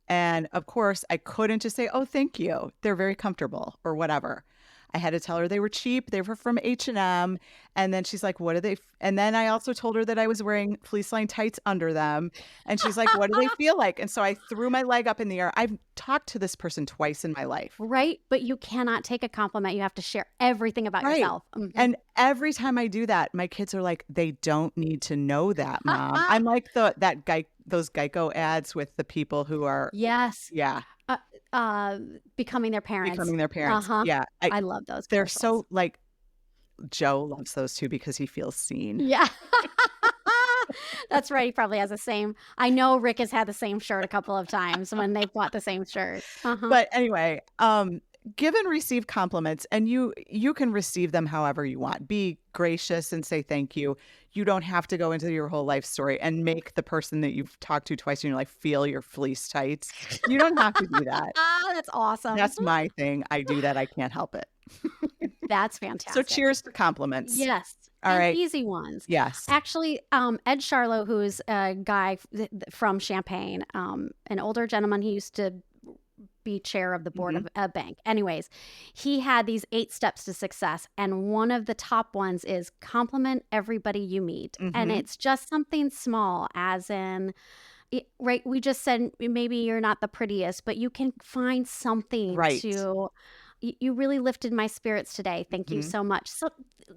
And of course, I couldn't just say, oh, thank you. They're very comfortable or whatever. I had to tell her they were cheap. They were from H&M. And then she's like, what do they? And then I also told her that I was wearing fleece line tights under them. And she's like, what do they feel like? And so I threw my leg up in the air. I've talked to this person twice in my life. Right? But you cannot take a compliment. You have to share everything about Right. yourself. Mhm. And every time I do that, my kids are like, they don't need to know that, Mom. I'm like that guy, those Geico ads with the people who are, Yes. yeah, Becoming their parents. becoming their parents. Uh-huh. Yeah. I love those They're commercials. so like, Joe loves those too because he feels seen. Yeah. That's right. He probably has the same. I know Rick has had the same shirt a couple of times when they've bought the same shirt. Uh-huh. But anyway, give and receive compliments, and you can receive them however you want. Be gracious and say thank you. You don't have to go into your whole life story and make the person that you've talked to twice in your life feel your fleece tights. You don't have to do that. That's awesome. That's my thing. I do that. I can't help it. That's fantastic. So cheers to compliments. Yes. All and right. easy ones. Yes. Actually, Ed Charlo, who's a guy from Champaign, an older gentleman, he used to be chair of the board of a bank. Anyways, he had these 8 steps to success. And one of the top ones is compliment everybody you meet. And it's just something small, as in, right, we just said maybe you're not the prettiest, but you can find something Right. to... You really lifted my spirits today. Thank you so much. So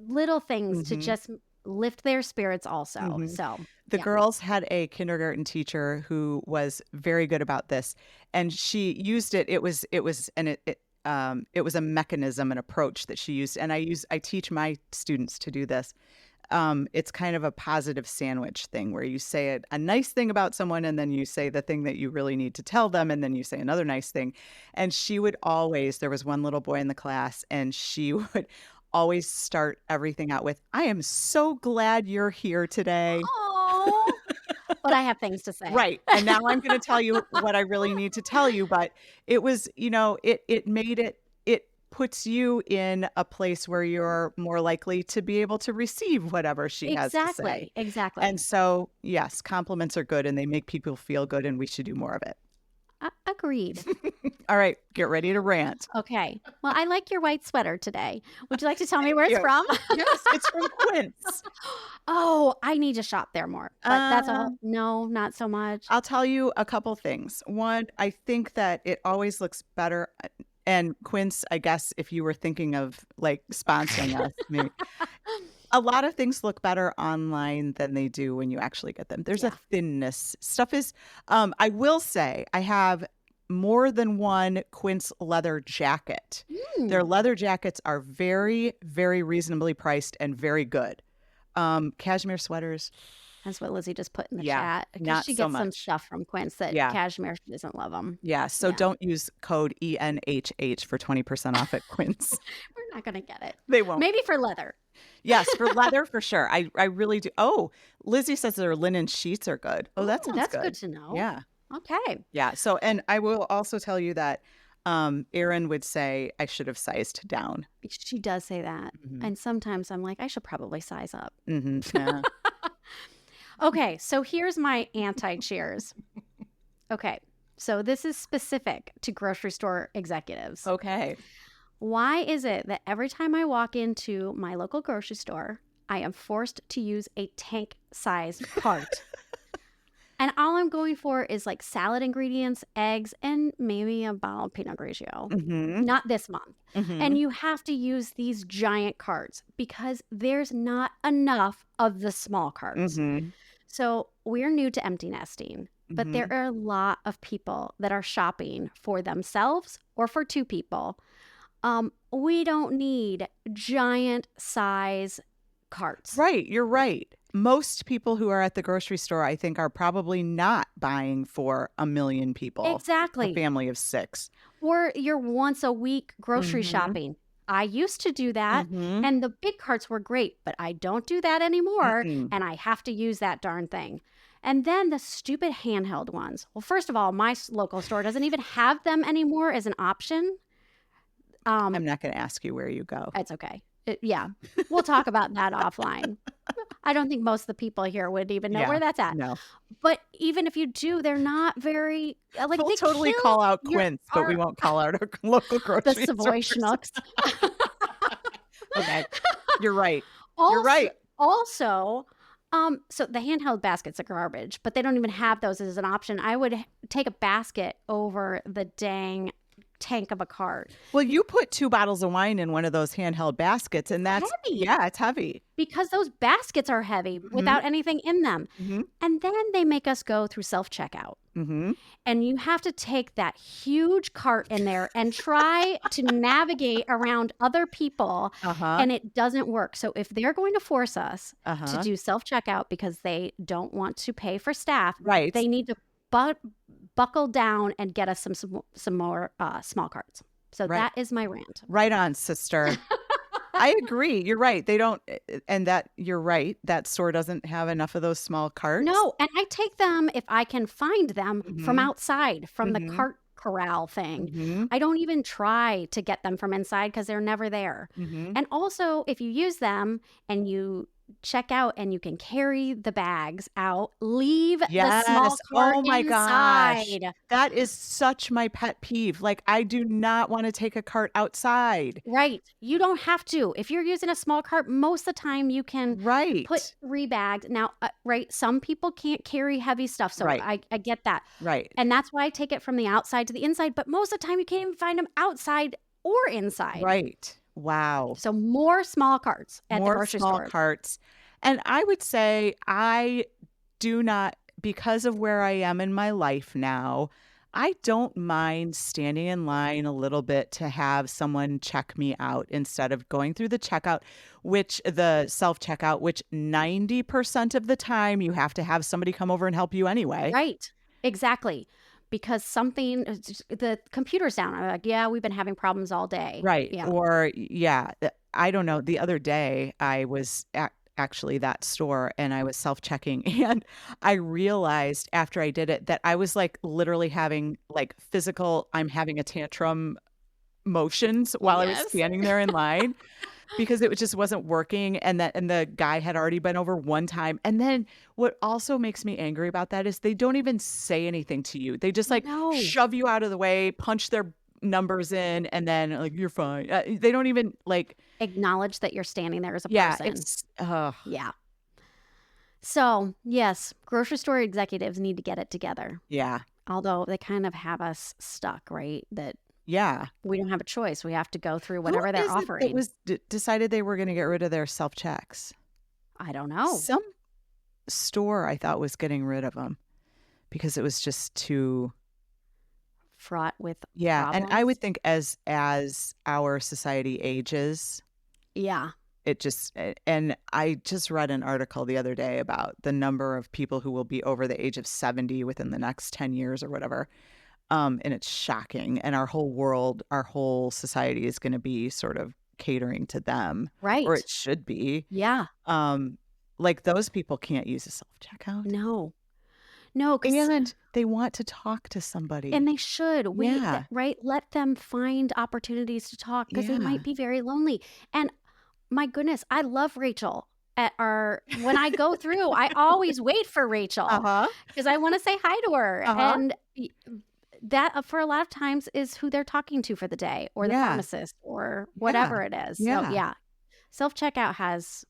little things to just lift their spirits also. So The yeah. girls had a kindergarten teacher who was very good about this, and she used it. It was a mechanism, an approach that she used, and I teach my students to do this. It's kind of a positive sandwich thing where you say a nice thing about someone and then you say the thing that you really need to tell them and then you say another nice thing. And she would always, there was one little boy in the class and she would always start everything out with, I am so glad you're here today. Oh, but I have things to say. Right. And now I'm going to tell you what I really need to tell you. But it was, it made it puts you in a place where you're more likely to be able to receive whatever she has to say. Exactly. And so, yes, compliments are good and they make people feel good and we should do more of it. Agreed. All right, get ready to rant. Okay. Well, I like your white sweater today. Would you like to tell me where it's from? Yes, it's from Quince. Oh, I need to shop there more. But that's all. No, not so much. I'll tell you a couple things. One, I think that it always looks better. And Quince, I guess if you were thinking of like sponsoring us, maybe. A lot of things look better online than they do when you actually get them. There's a thinness. Stuff is, I will say, I have more than one Quince leather jacket. Their leather jackets are very, very reasonably priced and very good. Cashmere sweaters, That's what Lizzie just put in the Yeah, chat because not she so gets some much. stuff from Quince that Yeah. Cashmere she doesn't love them. Yeah, so Yeah. don't use code ENHH for 20% off at Quince. We're not going to get it. They won't. Maybe for leather. Yes, for leather, for sure. I really do. Oh, Lizzie says their linen sheets are good. Oh, that sounds That's good. good to know. Yeah. Okay. Yeah. So, and I will also tell you that Erin would say I should have sized down. She does say that. Mhm. And sometimes I'm like, I should probably size up. Yeah. Okay. So here's my anti-cheers. Okay. So this is specific to grocery store executives. Okay. Why is it that every time I walk into my local grocery store, I am forced to use a tank-sized cart? And all I'm going for is like salad ingredients, eggs, and maybe a bottle of Pinot Grigio. Mm-hmm. Not this month. Mm-hmm. And you have to use these giant carts because there's not enough of the small carts. Mm-hmm. So we're new to empty nesting, but Mm-hmm. there are a lot of people that are shopping for themselves or for two people. We don't need giant size carts. Right. You're right. Most people who are at the grocery store, I think, are probably not buying for 1 million people. Exactly. A family of 6. Or your once a week grocery Mhm. shopping. I used to do that, Mhm. and the big carts were great, but I don't do that anymore, Mm-mm. and I have to use that darn thing. And then the stupid handheld ones. Well, first of all, my local store doesn't even have them anymore as an option. I'm not going to ask you where you go. It's okay. Yeah, we'll talk about that offline. I don't think most of the people here would even know Yeah, where that's at. no. But even if you do, they're not very like We'll they totally kill call out your Quince, but we art. won't call out our local The grocery Savoy store. Schnooks. Okay, you're right. Also, You're right. Also, so the handheld baskets are garbage, but they don't even have those as an option. I would take a basket over the dang tank of a cart. Well, you put 2 bottles of wine in one of those handheld baskets, and that's Heavy. yeah, it's heavy. Because those baskets are heavy without anything in them. Mhm. And then they make us go through self-checkout. Mm-hmm. And you have to take that huge cart in there and try to navigate around other people. Uh-huh. And it doesn't work. So if they're going to force us to Uh-huh. do self-checkout because they don't want to pay for staff, Right. they need to buckle down and get us some more small carts. So Right. that is my rant. Right on, sister. I agree. You're right. They don't, and that you're right. That store doesn't have enough of those small carts. No, and I take them if I can find them from outside, from the Mhm. cart corral thing. Mhm. I don't even try to get them from inside because they're never there. Mhm. And also, if you use them and you check out and you can carry the bags out, leave the small Yes. cart Oh my gosh. inside. That is such my pet peeve. Like, I do not want to take a cart outside. Right. You don't have to. If you're using a small cart, most of the time you can Right. put 3 bags. Now, right, some people can't carry heavy stuff, so Right. I get that. Right. And that's why I take it from the outside to the inside, but most of the time you can't even find them outside or inside. Right. Wow. So more small carts at the More grocery small store. carts. And I would say I do not, because of where I am in my life now, I don't mind standing in line a little bit to have someone check me out instead of going through the checkout, which the self-checkout, which 90% of the time you have to have somebody come over and help you anyway. Right. Exactly. Because the computer's down. I'm like, yeah, we've been having problems all day. Right. Yeah. Or, yeah, I don't know. The other day I was at actually that store and I was self-checking and I realized after I did it that I was like literally having like physical, I'm having a tantrum motions while I was Yes. standing there in line because it just wasn't working and the guy had already been over one time. And then what also makes me angry about that is they don't even say anything to you. They just like No. shove you out of the way, punch their numbers in, and then like, you're fine. They don't even like Acknowledge that you're standing there as a yeah, person. it's Yeah. So, yes, grocery store executives need to get it together. yeah. Although they kind of have us stuck, right? That Yeah. we don't have a choice. We have to go through Who whatever they're is it offering. that was decided they were going to get rid of their self-checks? I don't know. Some store I thought was getting rid of them because it was just too Fraught with yeah. And I problems. would think as our society ages, Yeah. and I just read an article the other day about the number of people who will be over the age of 70 within the next 10 years or whatever. And it's shocking. And our whole world, our whole society is going to be sort of catering to them. Right. Or it should be. Yeah. Like those people can't use a self-checkout. No. And they want to talk to somebody. And they should. Yeah. Right? Let them find opportunities to talk because they might be very lonely. And my goodness, I love Rachel. When I go through, I always wait for Rachel because I want to say hi to her. And that for a lot of times is who they're talking to for the day, or the pharmacist, or whatever it is. So yeah, self-checkout has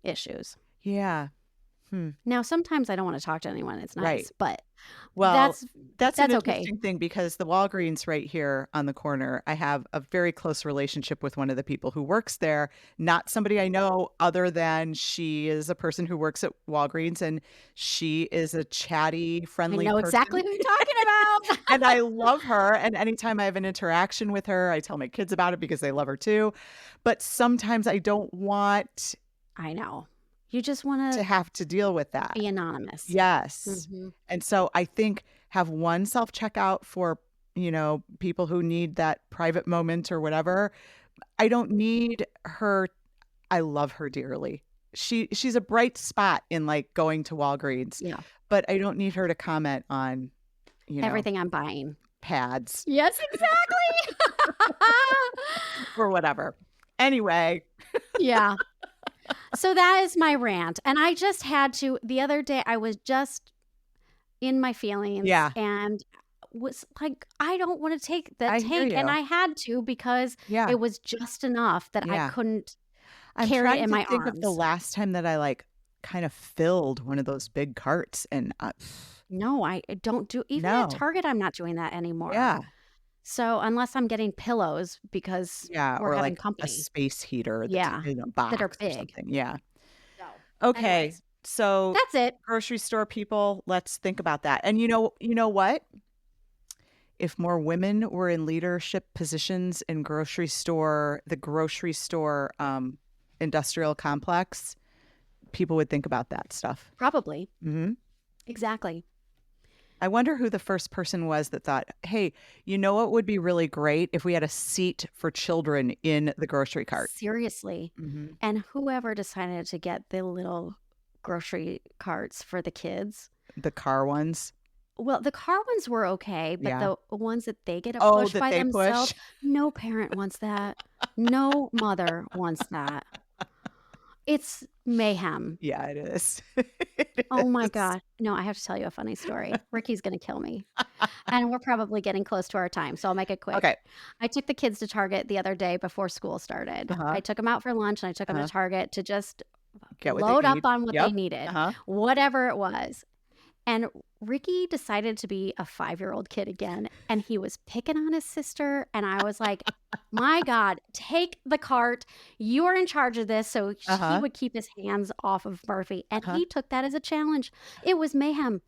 issues. Yeah. Now, sometimes I don't want to talk to anyone. It's nice, but that's an okay. interesting thing, because the Walgreens right here on the corner, I have a very close relationship with one of the people who works there. Not somebody I know, other than she is a person who works at Walgreens, and she is a chatty, friendly I know person. exactly who you're talking about. And I love her. And anytime I have an interaction with her, I tell my kids about it because they love her too. But sometimes I don't want... I know. You just want to have to deal with that. Be anonymous. Yes. And so I think have one self-checkout for, people who need that private moment or whatever. I don't need her. I love her dearly. She's a bright spot in like going to Walgreens. Yeah. But I don't need her to comment on, everything I'm buying. Pads. Yes, exactly. Or whatever. Anyway. Yeah. So that is my rant. And I just had to, the other day, I was just in my feelings. Yeah. And was like, I don't want to take the take. You. And I had to, because it was just enough that I couldn't carry it in my arms. Think of the last time that I like kind of filled one of those big carts. And no, I don't do, even at Target, I'm not doing that anymore. Yeah. So unless I'm getting pillows because we're having like company. A space heater box that are big. Or something. Yeah. So, okay. Anyways, so that's it. Grocery store people, let's think about that. And you know what? If more women were in leadership positions in the grocery store industrial complex, people would think about that stuff. Probably. Exactly. I wonder who the first person was that thought, hey, you know what would be really great if we had a seat for children in the grocery cart? Seriously. And whoever decided to get the little grocery carts for the kids. The car ones? Well, the car ones were okay, but the ones that they get to push by themselves, no parent wants that. No mother wants that. It's mayhem. Yeah, it is. Oh my God. No, I have to tell you a funny story. Ricky's going to kill me. And we're probably getting close to our time, so I'll make it quick. Okay. I took the kids to Target the other day before school started. I took them out for lunch, and I took them to Target to just load up on what they needed, whatever it was. And Ricky decided to be a 5-year-old kid again, and he was picking on his sister. And I was like, my God, take the cart. You are in charge of this. So he would keep his hands off of Murphy. And he took that as a challenge. It was mayhem.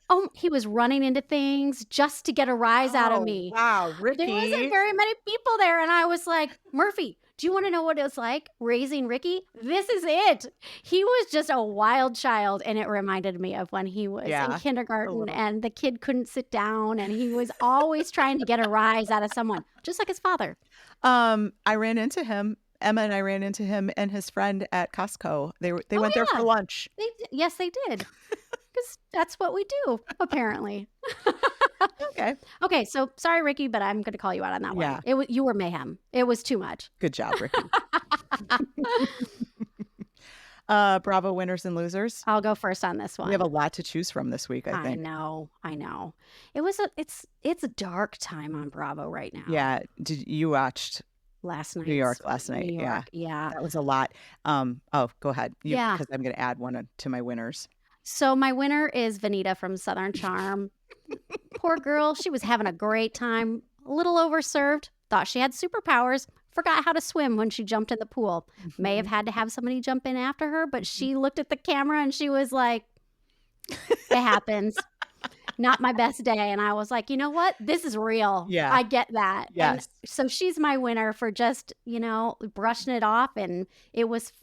Oh, he was running into things just to get a rise out of me. Wow, Ricky. There wasn't very many people there. And I was like, Murphy, do you want to know what it was like raising Ricky? This is it. He was just a wild child, and it reminded me of when he was in kindergarten and the kid couldn't sit down, and he was always trying to get a rise out of someone, just like his father. I ran into him. Emma and I ran into him and his friend at Costco. They went there for lunch. Yes, they did. Because that's what we do, apparently. Okay, so sorry, Ricky, but I'm going to call you out on that one. You were mayhem. It was too much. Good job, Ricky. Bravo winners and losers. I'll go first on this one. We have a lot to choose from this week, I think. I know. It's a dark time on Bravo right now. Yeah. You watched last night? New York last night. New York, yeah. That was a lot. Go ahead. Because I'm going to add one to my winners. So my winner is Vanita from Southern Charm. Poor girl. She was having a great time. A little overserved. Thought she had superpowers. Forgot how to swim when she jumped in the pool. May have had to have somebody jump in after her, but she looked at the camera and she was like, it happens. not my best day. And I was like, you know what? This is real. Yeah. I get that. And Yes. so she's my winner for just, brushing it off. And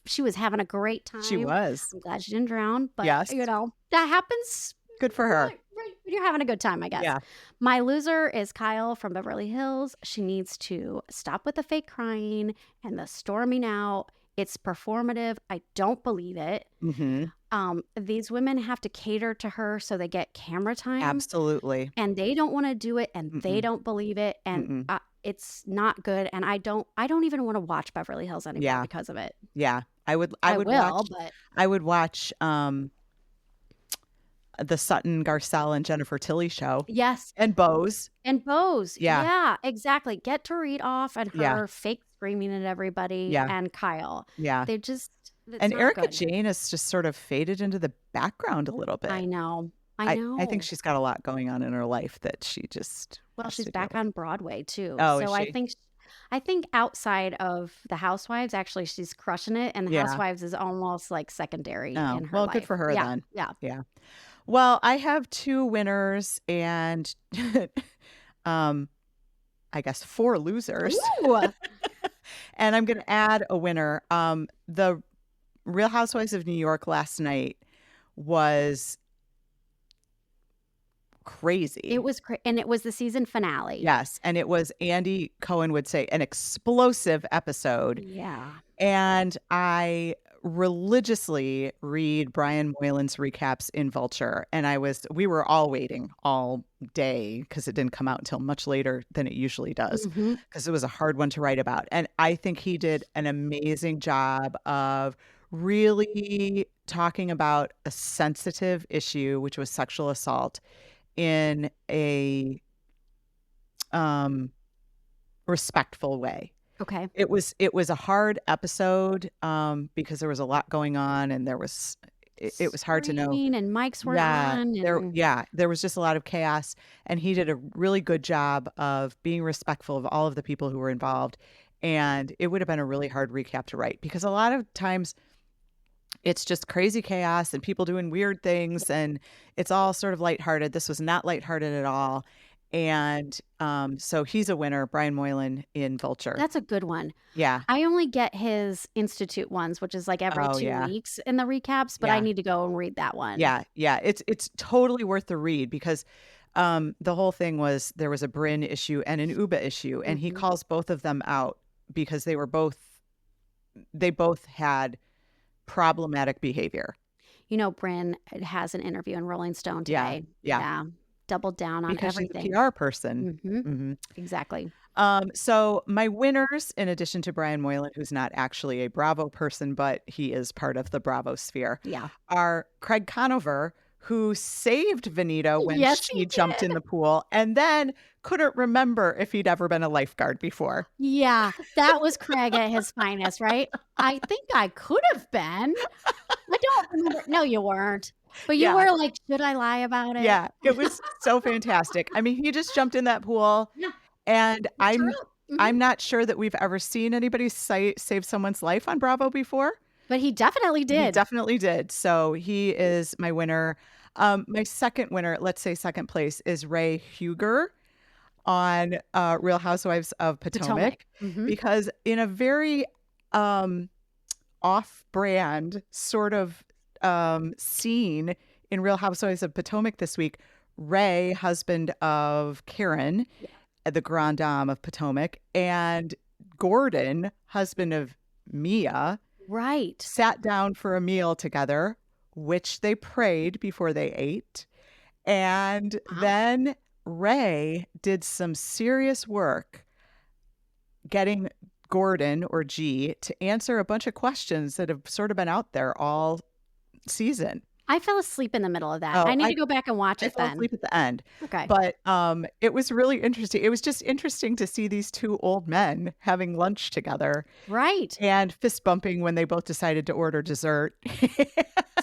she was having a great time. She was. I'm glad she didn't drown, but Yes. that happens. Good for her. Right, you're having a good time, I guess. Yeah. My loser is Kyle from Beverly Hills. She needs to stop with the fake crying and the storming out. It's performative. I don't believe it. Mm-hmm. These women have to cater to her so they get camera time. Absolutely. And they don't want to do it, and they don't believe it, and it's not good. And I don't even want to watch Beverly Hills anymore because of it. Yeah. I would watch the Sutton Garcelle and Jennifer Tilly show. Yes. And Bose. Yeah, exactly. Get to read off and her fake screaming at everybody and Kyle. Yeah. They just and Erica Jane has just sort of faded into the background a little bit. I know. I think she's got a lot going on in her life that she just she's back on Broadway too. Oh, so I think outside of the Housewives, actually, she's crushing it, and the Housewives is almost like secondary in her life. Good for her then. Yeah. Well, I have 2 winners and I guess 4 losers. Ooh. And I'm going to add a winner. The Real Housewives of New York last night was crazy. It was and it was the season finale. Yes, and it was, Andy Cohen would say, an explosive episode. Yeah. And I religiously read Brian Moylan's recaps in Vulture, and we were all waiting all day because it didn't come out until much later than it usually does, because it was a hard one to write about. And I think he did an amazing job of really talking about a sensitive issue, which was sexual assault, in a respectful way. Okay. It was a hard episode because there was a lot going on, and it was hard to know. And mics were on. There was just a lot of chaos, and he did a really good job of being respectful of all of the people who were involved. And it would have been a really hard recap to write, because a lot of times it's just crazy chaos and people doing weird things, and it's all sort of lighthearted. This was not lighthearted at all. And so he's a winner, Brian Moylan in Vulture. That's a good one. Yeah. I only get his Institute ones, which is like every 2 weeks in the recaps, but I need to go and read that one. Yeah. It's totally worth the read, because the whole thing was, there was a Bryn issue and an Uba issue, and he calls both of them out because they both had problematic behavior. Bryn has an interview in Rolling Stone today. Yeah. Doubled down on because everything. She's a PR person. Exactly. So my winners, in addition to Brian Moylan, who's not actually a Bravo person, but he is part of the Bravo sphere, are Craig Conover, who saved Vanita when she jumped in the pool, and then couldn't remember if he'd ever been a lifeguard before. Yeah, that was Craig at his finest, right? I think I could have been. I don't remember. No, you weren't. But you were like, should I lie about it? Yeah, it was so fantastic. I mean, he just jumped in that pool, and I'm not sure that we've ever seen anybody save someone's life on Bravo before. But he definitely did. He definitely did. So he is my winner. My second winner, let's say second place, is Ray Huger on Real Housewives of Potomac. Because in a very off-brand sort of scene in Real Housewives of Potomac this week, Ray, husband of Karen, the Grand Dame of Potomac, and Gordon, husband of Mia, sat down for a meal together, which they prayed before they ate. And then Ray did some serious work getting Gordon, or G, to answer a bunch of questions that have sort of been out there all season. I fell asleep in the middle of that. I need to go back and watch it then. I fell asleep at the end. Okay. But it was really interesting. It was just interesting to see these 2 old men having lunch together. Right. And fist bumping when they both decided to order dessert.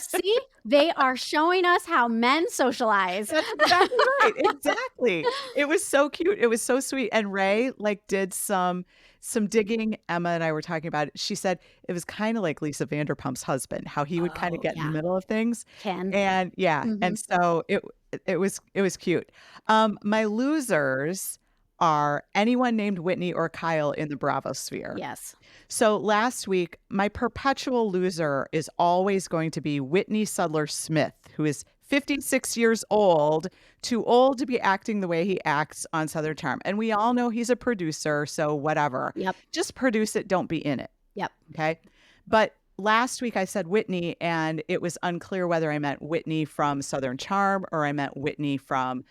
See, they are showing us how men socialize. That's exactly right. Exactly. It was so cute. It was so sweet. And Ray did some digging. Emma and I were talking about it. She said it was kind of like Lisa Vanderpump's husband, how he would kind of Oh, get in the yeah. middle of things. Ken. And and so it was cute. My losers are anyone named Whitney or Kyle in the Bravo sphere. Yes. So last week, my perpetual loser is always going to be Whitney Sudler Smith, who is 56 years old, too old to be acting the way he acts on Southern Charm. And we all know he's a producer, so whatever. Yep. Just produce it, don't be in it. Yep. Okay. But last week I said Whitney, and it was unclear whether I meant Whitney from Southern Charm or I meant Whitney from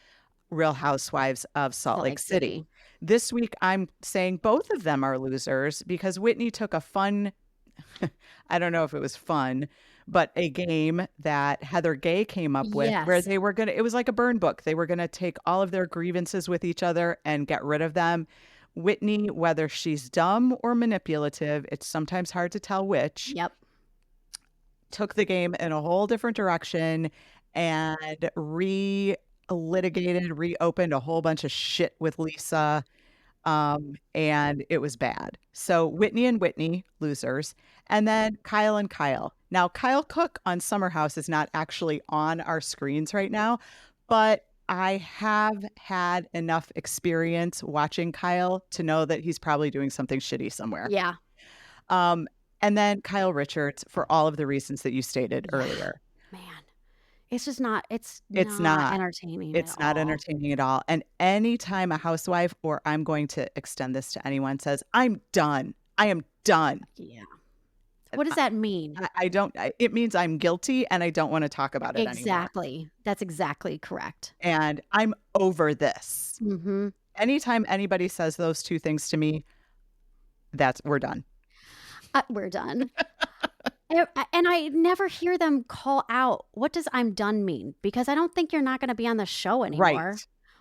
Real Housewives of Salt Lake City. This week, I'm saying both of them are losers because Whitney took a fun, I don't know if it was fun, but a game that Heather Gay came up with where they were it was like a burn book. They were going to take all of their grievances with each other and get rid of them. Whitney, whether she's dumb or manipulative, it's sometimes hard to tell which. Yep. Took the game in a whole different direction and reopened a whole bunch of shit with Lisa. And it was bad. So Whitney and Whitney, losers. And then Kyle and Kyle. Now, Kyle Cook on Summer House is not actually on our screens right now, but I have had enough experience watching Kyle to know that he's probably doing something shitty somewhere. Yeah. And then Kyle Richards for all of the reasons that you stated earlier. Man. It's just not, it's not entertaining. It's not entertaining at all. And anytime a housewife, or I'm going to extend this to anyone, says, I'm done. I am done. Yeah. What does that mean? It means I'm guilty and I don't want to talk about it anymore. Exactly. That's exactly correct. And I'm over this. Mm-hmm. Anytime anybody says those two things to me, we're done. We're done. And I never hear them call out, what does I'm done mean? Because I don't think you're not going to be on the show anymore.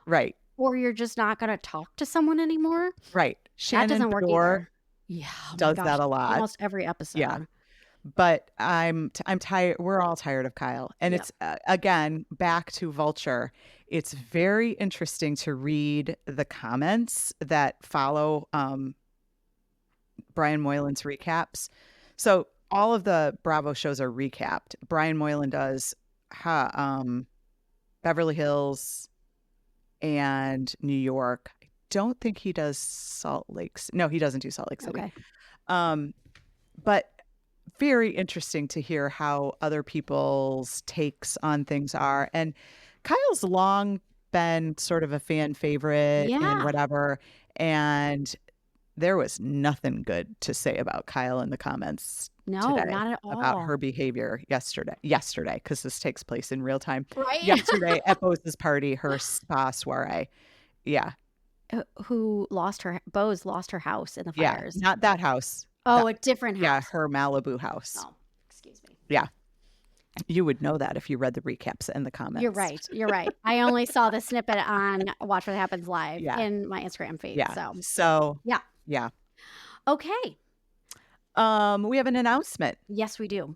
Right. Or you're just not going to talk to someone anymore. Right. Shannon that doesn't work either. Yeah. Does that a lot. Almost every episode. Yeah. But I'm tired. We're all tired of Kyle. And it's, again, back to Vulture. It's very interesting to read the comments that follow Brian Moylan's recaps. So all of the Bravo shows are recapped. Brian Moylan does Beverly Hills and New York. I don't think he does Salt Lake. No, he doesn't do Salt Lake City. Okay. But very interesting to hear how other people's takes on things are. And Kyle's long been sort of a fan favorite and whatever. And there was nothing good to say about Kyle in the comments today, not at all. about her behavior yesterday, because this takes place in real time. Right. Yesterday at Bose's party, her spa soiree. Yeah. Bose lost her house in the fires. Yeah, not that house. Oh, a different house. Yeah, her Malibu house. Oh, excuse me. Yeah. You would know that if you read the recaps in the comments. You're right. I only saw the snippet on Watch What Happens Live in my Instagram feed. Yeah. So yeah. Okay. We have an announcement. Yes, we do.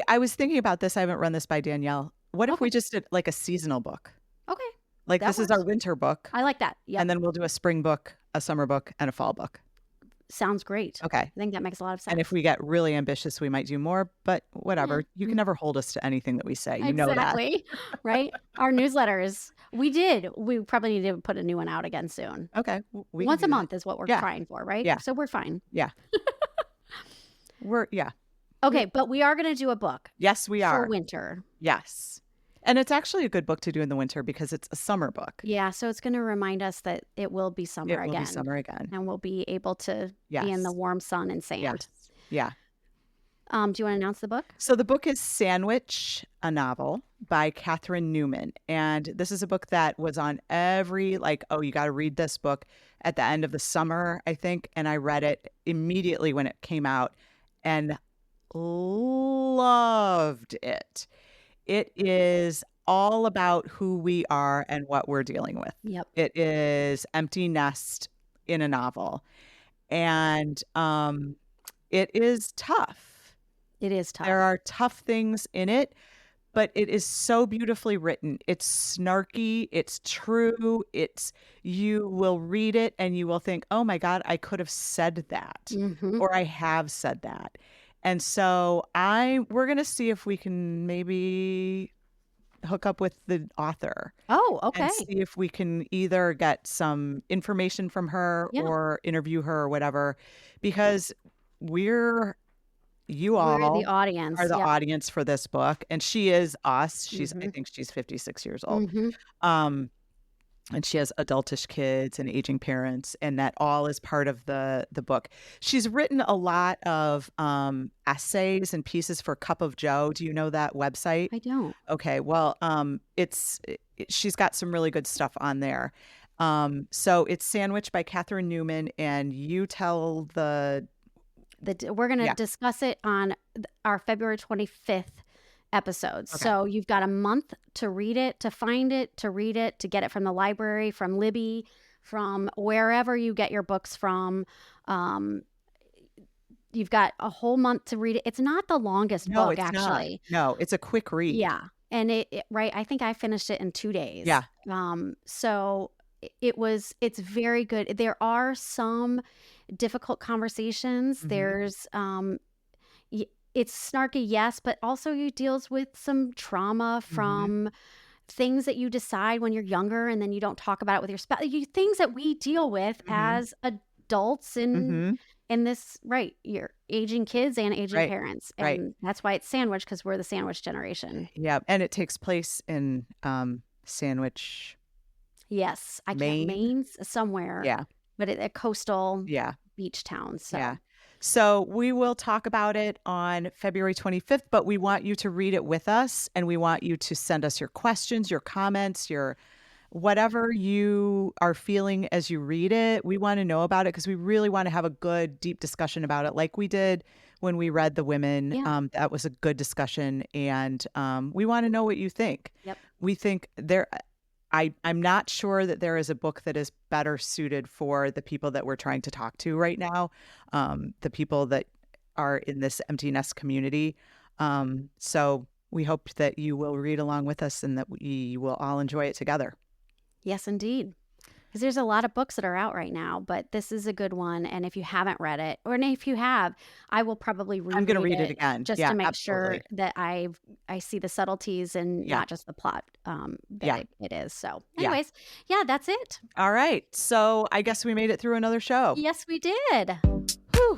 I was thinking about this. I haven't run this by Danielle. What if we just did like a seasonal book? Okay. Like this is our winter book. I like that. Yeah. And then we'll do a spring book, a summer book, and a fall book. Sounds great. Okay. I think that makes a lot of sense. And if we get really ambitious, we might do more, but whatever. You can never hold us to anything that we say. You know that. Exactly. Right? Our newsletters. We probably need to put a new one out again soon. Okay. Once a month is what we're trying for, right? Yeah. So we're fine. Yeah. Okay, but we are going to do a book. Yes, we are. For winter. Yes. And it's actually a good book to do in the winter because it's a summer book. Yeah, so it's going to remind us that it will be summer again. It will be summer again. And we'll be able to be in the warm sun and sand. Yes. Yeah. Do you want to announce the book? So the book is Sandwich, a novel by Katherine Newman. And this is a book that was on every, you got to read this book at the end of the summer, I think. And I read it immediately when it came out and loved it. It is all about who we are and what we're dealing with. Yep. It is empty nest in a novel. And it is tough. It is tough. There are tough things in it, but it is so beautifully written. It's snarky, it's true, you will read it and you will think, "Oh my God, I could have said that," Mm-hmm. or "I have said that." And so we're gonna see if we can maybe hook up with the author Oh, and okay. see if we can either get some information from her Yeah. or interview her or whatever, because you We're the all are audience. the Yep. audience for this book, and she is us. I Mm-hmm. think she's 56 years old. Mm-hmm. Um, and she has adultish kids and aging parents, and that all is part of the book. She's written a lot of essays and pieces for Cup of Joe. Do you know that website? I don't. Okay, well, she's got some really good stuff on there. So it's Sandwich by Katherine Newman, and you tell We're going to yeah. discuss it on our February 25th episode. Okay. So you've got a month to read it, to find it, to read it, to get it from the library, from Libby, from wherever you get your books from. You've got a whole month to read it. It's not the longest No, book, it's not. actually. No, it's a quick read. Yeah. And right, I think I finished it in 2 days. Yeah. So it's very good. There are some difficult conversations. Mhm. There's it's snarky, yes, but also it deals with some trauma from things that you decide when you're younger and then you don't talk about it with your spouse. Things that we deal with as adults in this, right, your aging kids and aging Right. parents. Right. And that's why it's sandwich, because we're the sandwich generation. Yeah, and it takes place in Sandwich. Yes. I Maine? can't, Maine's somewhere. Yeah. But a coastal Yeah. beach town. So Yeah. So we will talk about it on February 25th, but we want you to read it with us, and we want you to send us your questions, your comments, your whatever you are feeling as you read it. We want to know about it because we really want to have a good, deep discussion about it, like we did when we read The Women. Yeah. That was a good discussion, and we want to know what you think. Yep. We think I'm not sure that there is a book that is better suited for the people that we're trying to talk to right now, the people that are in this empty nest community. So we hope that you will read along with us and that we will all enjoy it together. Yes, indeed. Because there's a lot of books that are out right now, but this is a good one. And if you haven't read it, or if you have, I will probably reread I'm going to read it again. just Yeah, to make absolutely. sure that I see the subtleties and Yeah. not just the plot Yeah. it is. So Yeah. anyways, yeah, that's it. All right. So I guess we made it through another show. Yes, we did. Whew.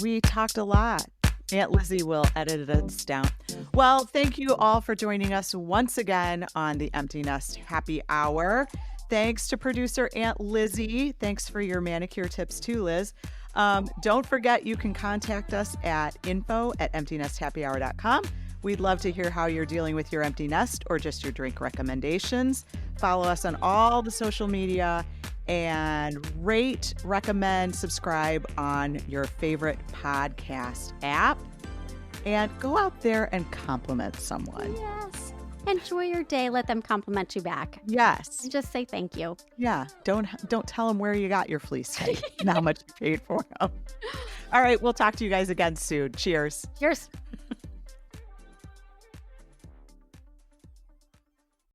We talked a lot. Aunt Lizzie will edit us down. Well, thank you all for joining us once again on the Empty Nest Happy Hour. Thanks to producer Aunt Lizzie. Thanks for your manicure tips too, Liz. Don't forget, you can contact us at info@emptynesthappyhour.com. We'd love to hear how you're dealing with your empty nest or just your drink recommendations. Follow us on all the social media and rate, recommend, subscribe on your favorite podcast app. And go out there and compliment someone. Yes. Enjoy your day. Let them compliment you back. Yes. And just say thank you. Yeah. Don't tell them where you got your fleece and how much you paid for them. All right. We'll talk to you guys again soon. Cheers. Cheers.